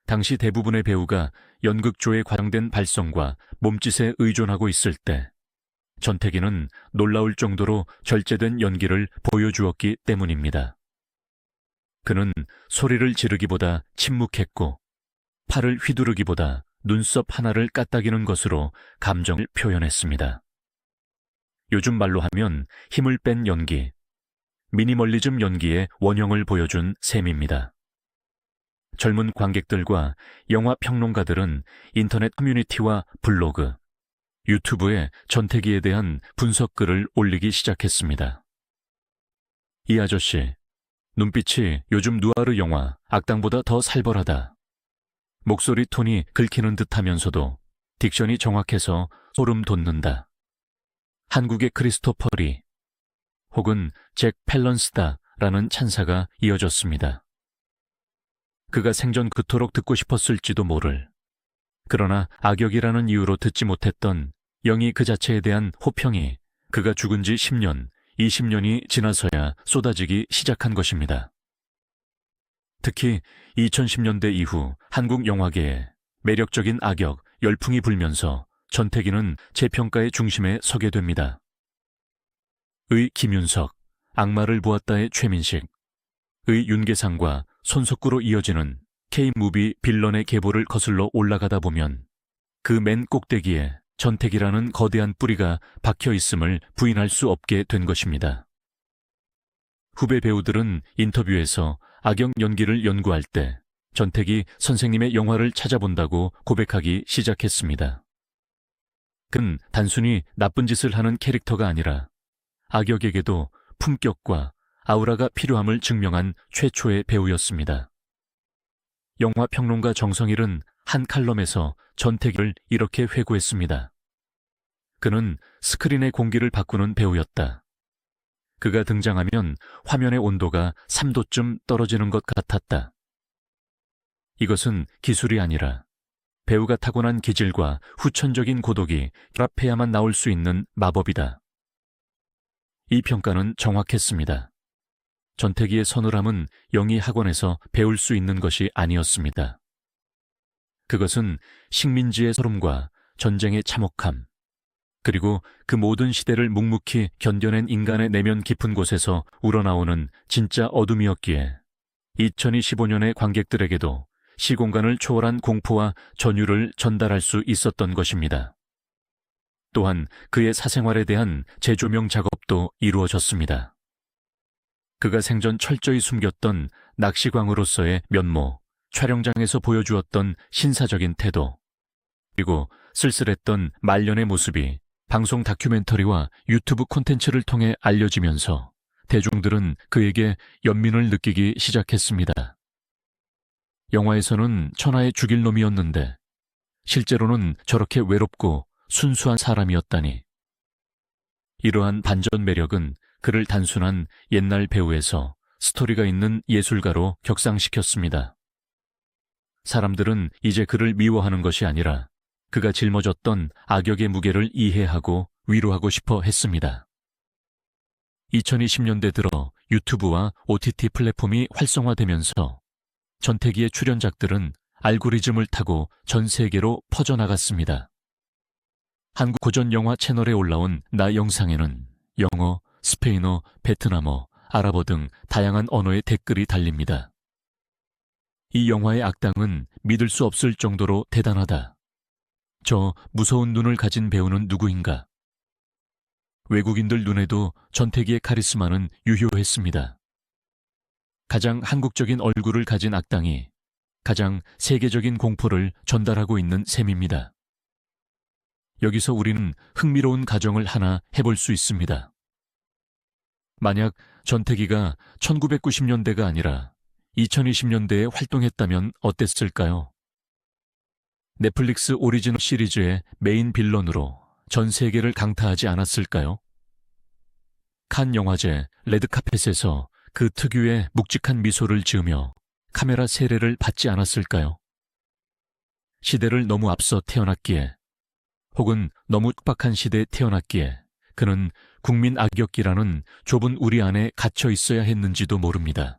당시 대부분의 배우가 연극조의 과장된 발성과 몸짓에 의존하고 있을 때 전태기는 놀라울 정도로 절제된 연기를 보여주었기 때문입니다. 그는 소리를 지르기보다 침묵했고 팔을 휘두르기보다 눈썹 하나를 까딱이는 것으로 감정을 표현했습니다. 요즘 말로 하면 힘을 뺀 연기, 미니멀리즘 연기의 원형을 보여준 셈입니다. 젊은 관객들과 영화 평론가들은 인터넷 커뮤니티와 블로그, 유튜브에 전태기에 대한 분석글을 올리기 시작했습니다. 이 아저씨, 눈빛이 요즘 누아르 영화 악당보다 더 살벌하다. 목소리 톤이 긁히는 듯하면서도 딕션이 정확해서 소름 돋는다. 한국의 크리스토퍼 리 혹은 잭 팰런스다라는 찬사가 이어졌습니다. 그가 생전 그토록 듣고 싶었을지도 모를, 그러나 악역이라는 이유로 듣지 못했던 영희 그 자체에 대한 호평이 그가 죽은 지 10년, 20년이 지나서야 쏟아지기 시작한 것입니다. 특히 2010년대 이후 한국 영화계에 매력적인 악역 열풍이 불면서 전태기는 재평가의 중심에 서게 됩니다. 의 김윤석, 악마를 보았다의 최민식, 의 윤계상과 손석구로 이어지는 K-무비 빌런의 계보를 거슬러 올라가다 보면 그 맨 꼭대기에 전태기라는 거대한 뿌리가 박혀 있음을 부인할 수 없게 된 것입니다. 후배 배우들은 인터뷰에서 악역 연기를 연구할 때 전태기 선생님의 영화를 찾아본다고 고백하기 시작했습니다. 그는 단순히 나쁜 짓을 하는 캐릭터가 아니라 악역에게도 품격과 아우라가 필요함을 증명한 최초의 배우였습니다. 영화 평론가 정성일은 한 칼럼에서 전태기를 이렇게 회고했습니다. 그는 스크린의 공기를 바꾸는 배우였다. 그가 등장하면 화면의 온도가 3도쯤 떨어지는 것 같았다. 이것은 기술이 아니라 배우가 타고난 기질과 후천적인 고독이 결합해야만 나올 수 있는 마법이다. 이 평가는 정확했습니다. 전태기의 서늘함은 영희 학원에서 배울 수 있는 것이 아니었습니다. 그것은 식민지의 서름과 전쟁의 참혹함, 그리고 그 모든 시대를 묵묵히 견뎌낸 인간의 내면 깊은 곳에서 우러나오는 진짜 어둠이었기에 2025년의 관객들에게도 시공간을 초월한 공포와 전율을 전달할 수 있었던 것입니다. 또한 그의 사생활에 대한 재조명 작업도 이루어졌습니다. 그가 생전 철저히 숨겼던 낚시광으로서의 면모, 촬영장에서 보여주었던 신사적인 태도, 그리고 쓸쓸했던 말년의 모습이 방송 다큐멘터리와 유튜브 콘텐츠를 통해 알려지면서 대중들은 그에게 연민을 느끼기 시작했습니다. 영화에서는 천하의 죽일 놈이었는데 실제로는 저렇게 외롭고 순수한 사람이었다니. 이러한 반전 매력은 그를 단순한 옛날 배우에서 스토리가 있는 예술가로 격상시켰습니다. 사람들은 이제 그를 미워하는 것이 아니라 그가 짊어졌던 악역의 무게를 이해하고 위로하고 싶어 했습니다. 2020년대 들어 유튜브와 OTT 플랫폼이 활성화되면서 전태기의 출연작들은 알고리즘을 타고 전 세계로 퍼져나갔습니다. 한국 고전 영화 채널에 올라온 나 영상에는 영어, 스페인어, 베트남어, 아랍어 등 다양한 언어의 댓글이 달립니다. 이 영화의 악당은 믿을 수 없을 정도로 대단하다. 저 무서운 눈을 가진 배우는 누구인가? 외국인들 눈에도 전태기의 카리스마는 유효했습니다. 가장 한국적인 얼굴을 가진 악당이 가장 세계적인 공포를 전달하고 있는 셈입니다. 여기서 우리는 흥미로운 가정을 하나 해볼 수 있습니다. 만약 전태기가 1990년대가 아니라 2020년대에 활동했다면 어땠을까요? 넷플릭스 오리지널 시리즈의 메인 빌런으로 전 세계를 강타하지 않았을까요? 칸 영화제 레드카펫에서 그 특유의 묵직한 미소를 지으며 카메라 세례를 받지 않았을까요? 시대를 너무 앞서 태어났기에 혹은 너무 촉박한 시대에 태어났기에 그는 국민 악역기라는 좁은 우리 안에 갇혀 있어야 했는지도 모릅니다.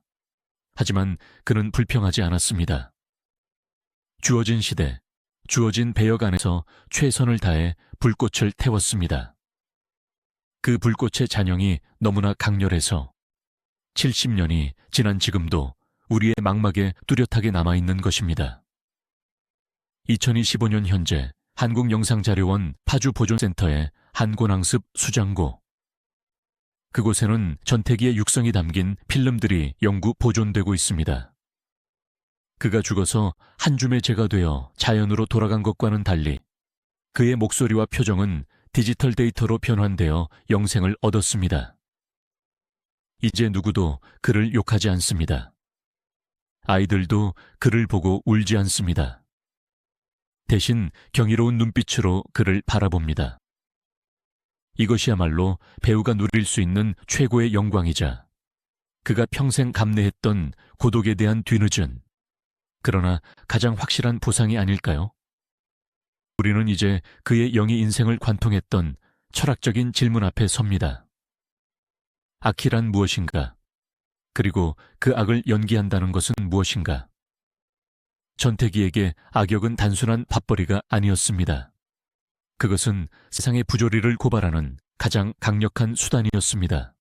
하지만 그는 불평하지 않았습니다. 주어진 시대, 주어진 배역 안에서 최선을 다해 불꽃을 태웠습니다. 그 불꽃의 잔영이 너무나 강렬해서 70년이 지난 지금도 우리의 망막에 뚜렷하게 남아있는 것입니다. 2025년 현재 한국영상자료원 파주보존센터의 한권왕습 수장고. 그곳에는 전태기의 육성이 담긴 필름들이 영구 보존되고 있습니다. 그가 죽어서 한 줌의 재가 되어 자연으로 돌아간 것과는 달리 그의 목소리와 표정은 디지털 데이터로 변환되어 영생을 얻었습니다. 이제 누구도 그를 욕하지 않습니다. 아이들도 그를 보고 울지 않습니다. 대신 경이로운 눈빛으로 그를 바라봅니다. 이것이야말로 배우가 누릴 수 있는 최고의 영광이자 그가 평생 감내했던 고독에 대한 뒤늦은 그러나 가장 확실한 보상이 아닐까요? 우리는 이제 그의 영의 인생을 관통했던 철학적인 질문 앞에 섭니다. 악이란 무엇인가? 그리고 그 악을 연기한다는 것은 무엇인가? 전태기에게 악역은 단순한 밥벌이가 아니었습니다. 그것은 세상의 부조리를 고발하는 가장 강력한 수단이었습니다.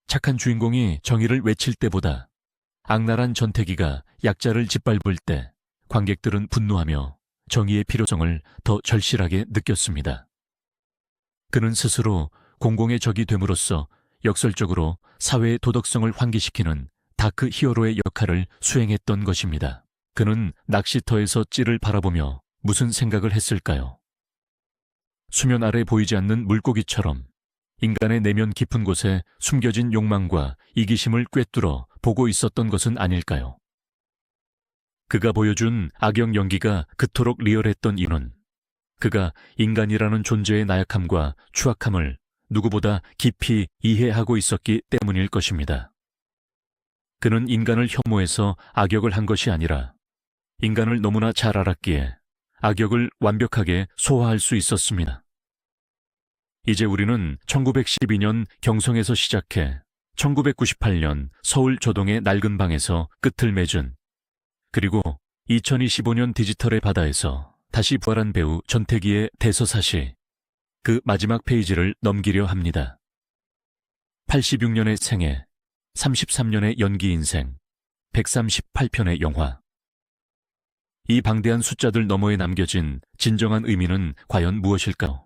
착한 주인공이 정의를 외칠 때보다 악랄한 전태기가 약자를 짓밟을 때 관객들은 분노하며 정의의 필요성을 더 절실하게 느꼈습니다. 그는 스스로 공공의 적이 됨으로써 역설적으로 사회의 도덕성을 환기시키는 다크 히어로의 역할을 수행했던 것입니다. 그는 낚시터에서 찌를 바라보며 무슨 생각을 했을까요? 수면 아래 보이지 않는 물고기처럼 인간의 내면 깊은 곳에 숨겨진 욕망과 이기심을 꿰뚫어 보고 있었던 것은 아닐까요? 그가 보여준 악역 연기가 그토록 리얼했던 이유는 그가 인간이라는 존재의 나약함과 추악함을 누구보다 깊이 이해하고 있었기 때문일 것입니다. 그는 인간을 혐오해서 악역을 한 것이 아니라 인간을 너무나 잘 알았기에 악역을 완벽하게 소화할 수 있었습니다. 이제 우리는 1912년 경성에서 시작해 1998년 서울 조동의 낡은 방에서 끝을 맺은 그리고 2025년 디지털의 바다에서 다시 부활한 배우 전태기의 대서사시 그 마지막 페이지를 넘기려 합니다. 86년의 생애, 33년의 연기 인생, 138편의 영화. 이 방대한 숫자들 너머에 남겨진 진정한 의미는 과연 무엇일까요?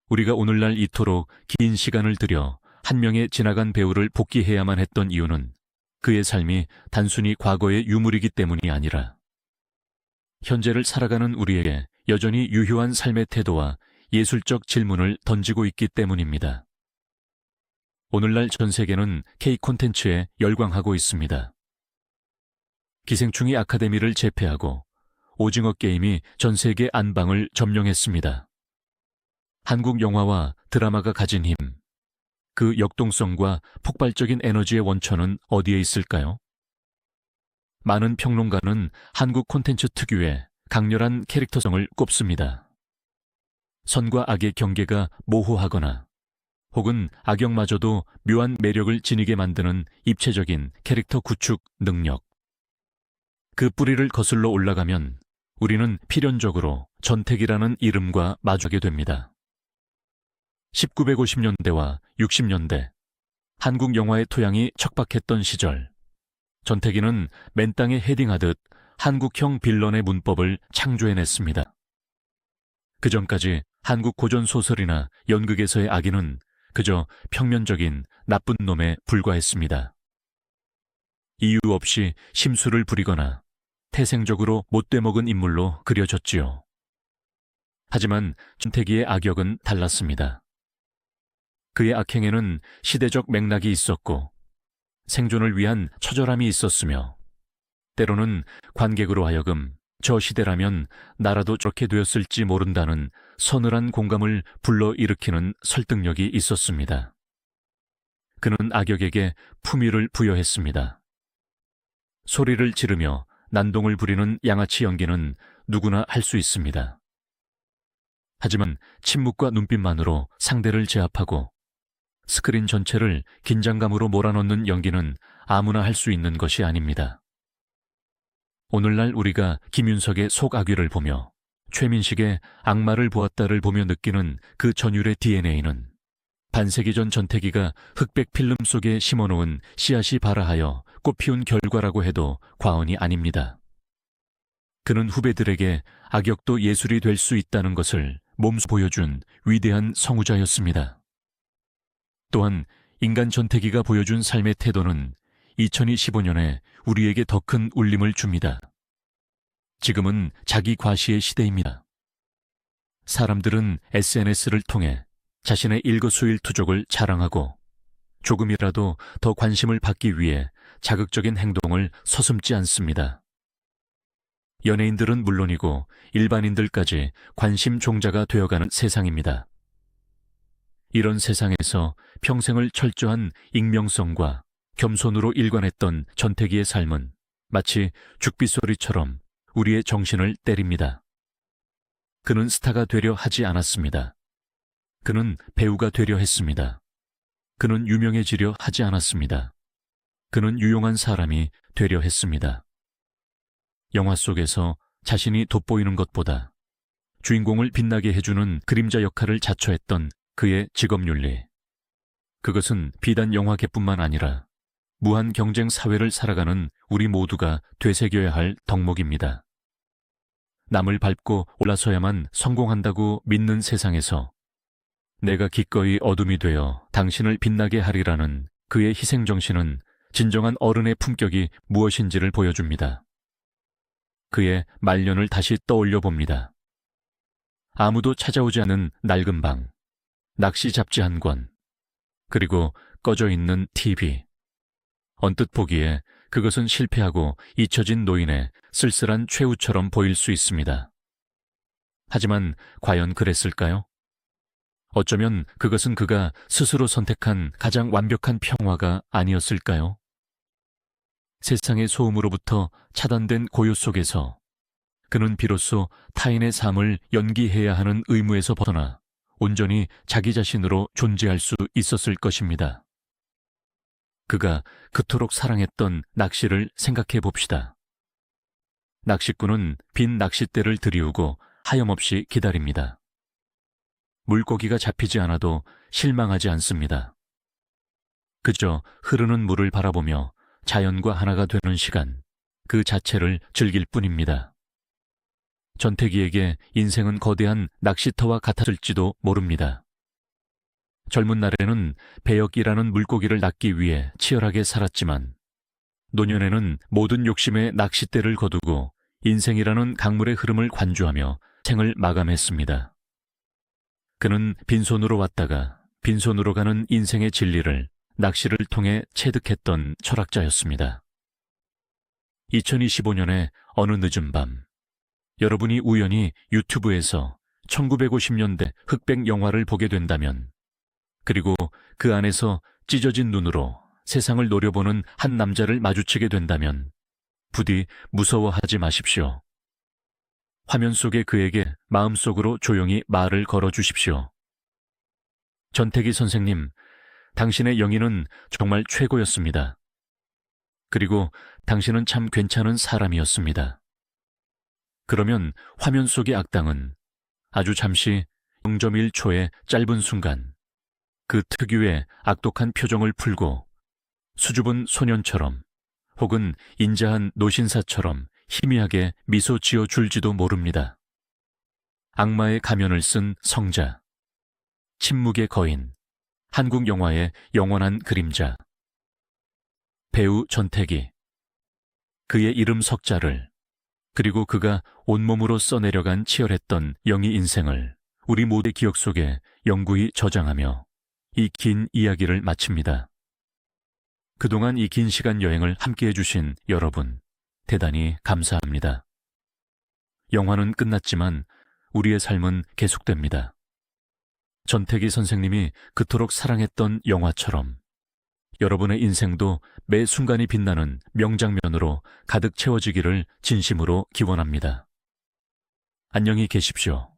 우리가 오늘날 이토록 긴 시간을 들여 한 명의 지나간 배우를 복귀해야만 했던 이유는 그의 삶이 단순히 과거의 유물이기 때문이 아니라 현재를 살아가는 우리에게 여전히 유효한 삶의 태도와 예술적 질문을 던지고 있기 때문입니다. 오늘날 전 세계는 K 콘텐츠에 열광하고 있습니다. 기생충이 아카데미를 제패하고 오징어 게임이 전 세계 안방을 점령했습니다. 한국 영화와 드라마가 가진 힘, 그 역동성과 폭발적인 에너지의 원천은 어디에 있을까요? 많은 평론가는 한국 콘텐츠 특유의 강렬한 캐릭터성을 꼽습니다. 선과 악의 경계가 모호하거나 혹은 악역마저도 묘한 매력을 지니게 만드는 입체적인 캐릭터 구축 능력. 그 뿌리를 거슬러 올라가면 우리는 필연적으로 전택이라는 이름과 마주하게 됩니다. 1950년대와 60년대 한국 영화의 토양이 척박했던 시절, 전태기는 맨땅에 헤딩하듯 한국형 빌런의 문법을 창조해냈습니다. 그전까지 한국 고전소설이나 연극에서의 악인은 그저 평면적인 나쁜 놈에 불과했습니다. 이유 없이 심술을 부리거나 태생적으로 못돼먹은 인물로 그려졌지요. 하지만 전태기의 악역은 달랐습니다. 그의 악행에는 시대적 맥락이 있었고 생존을 위한 처절함이 있었으며 때로는 관객으로 하여금 저 시대라면 나라도 저렇게 되었을지 모른다는 서늘한 공감을 불러일으키는 설득력이 있었습니다. 그는 악역에게 품위를 부여했습니다. 소리를 지르며 난동을 부리는 양아치 연기는 누구나 할 수 있습니다. 하지만 침묵과 눈빛만으로 상대를 제압하고 스크린 전체를 긴장감으로 몰아넣는 연기는 아무나 할 수 있는 것이 아닙니다. 오늘날 우리가 김윤석의 속악귀를 보며 최민식의 악마를 보았다를 보며 느끼는 그 전율의 DNA는 반세기 전 전태기가 흑백 필름 속에 심어놓은 씨앗이 발아하여 꽃피운 결과라고 해도 과언이 아닙니다. 그는 후배들에게 악역도 예술이 될 수 있다는 것을 몸소 보여준 위대한 성우자였습니다. 또한 인간 전태기가 보여준 삶의 태도는 2015년에 우리에게 더 큰 울림을 줍니다. 지금은 자기 과시의 시대입니다. 사람들은 SNS를 통해 자신의 일거수일투족을 자랑하고 조금이라도 더 관심을 받기 위해 자극적인 행동을 서슴지 않습니다. 연예인들은 물론이고 일반인들까지 관심 종자가 되어가는 세상입니다. 이런 세상에서 평생을 철저한 익명성과 겸손으로 일관했던 전태기의 삶은 마치 죽빗소리처럼 우리의 정신을 때립니다. 그는 스타가 되려 하지 않았습니다. 그는 배우가 되려 했습니다. 그는 유명해지려 하지 않았습니다. 그는 유용한 사람이 되려 했습니다. 영화 속에서 자신이 돋보이는 것보다 주인공을 빛나게 해주는 그림자 역할을 자처했던 그의 직업윤리. 그것은 비단 영화계뿐만 아니라 무한 경쟁 사회를 살아가는 우리 모두가 되새겨야 할 덕목입니다. 남을 밟고 올라서야만 성공한다고 믿는 세상에서 내가 기꺼이 어둠이 되어 당신을 빛나게 하리라는 그의 희생정신은 진정한 어른의 품격이 무엇인지를 보여줍니다. 그의 말년을 다시 떠올려 봅니다. 아무도 찾아오지 않은 낡은 방, 낚시 잡지 한 권, 그리고 꺼져 있는 TV. 언뜻 보기에 그것은 실패하고 잊혀진 노인의 쓸쓸한 최후처럼 보일 수 있습니다. 하지만 과연 그랬을까요? 어쩌면 그것은 그가 스스로 선택한 가장 완벽한 평화가 아니었을까요? 세상의 소음으로부터 차단된 고요 속에서 그는 비로소 타인의 삶을 연기해야 하는 의무에서 벗어나 온전히 자기 자신으로 존재할 수 있었을 것입니다. 그가 그토록 사랑했던 낚시를 생각해 봅시다. 낚시꾼은 빈 낚싯대를 들이우고 하염없이 기다립니다. 물고기가 잡히지 않아도 실망하지 않습니다. 그저 흐르는 물을 바라보며 자연과 하나가 되는 시간, 그 자체를 즐길 뿐입니다. 전태기에게 인생은 거대한 낚시터와 같았을지도 모릅니다. 젊은 날에는 배역이라는 물고기를 낚기 위해 치열하게 살았지만 노년에는 모든 욕심에 낚싯대를 거두고 인생이라는 강물의 흐름을 관주하며 생을 마감했습니다. 그는 빈손으로 왔다가 빈손으로 가는 인생의 진리를 낚시를 통해 체득했던 철학자였습니다. 2025년의 어느 늦은 밤, 여러분이 우연히 유튜브에서 1950년대 흑백 영화를 보게 된다면 그리고 그 안에서 찢어진 눈으로 세상을 노려보는 한 남자를 마주치게 된다면 부디 무서워하지 마십시오. 화면 속의 그에게 마음속으로 조용히 말을 걸어 주십시오. 전태기 선생님, 당신의 영희는 정말 최고였습니다. 그리고 당신은 참 괜찮은 사람이었습니다. 그러면 화면 속의 악당은 아주 잠시 0.1초의 짧은 순간 그 특유의 악독한 표정을 풀고 수줍은 소년처럼 혹은 인자한 노신사처럼 희미하게 미소 지어 줄지도 모릅니다. 악마의 가면을 쓴 성자, 침묵의 거인, 한국 영화의 영원한 그림자, 배우 전태기, 그의 이름 석자를 그리고 그가 온몸으로 써내려간 치열했던 영희 인생을 우리 모두의 기억 속에 영구히 저장하며 이 긴 이야기를 마칩니다. 그동안 이 긴 시간 여행을 함께해 주신 여러분, 대단히 감사합니다. 영화는 끝났지만 우리의 삶은 계속됩니다. 전태기 선생님이 그토록 사랑했던 영화처럼 여러분의 인생도 매 순간이 빛나는 명장면으로 가득 채워지기를 진심으로 기원합니다. 안녕히 계십시오.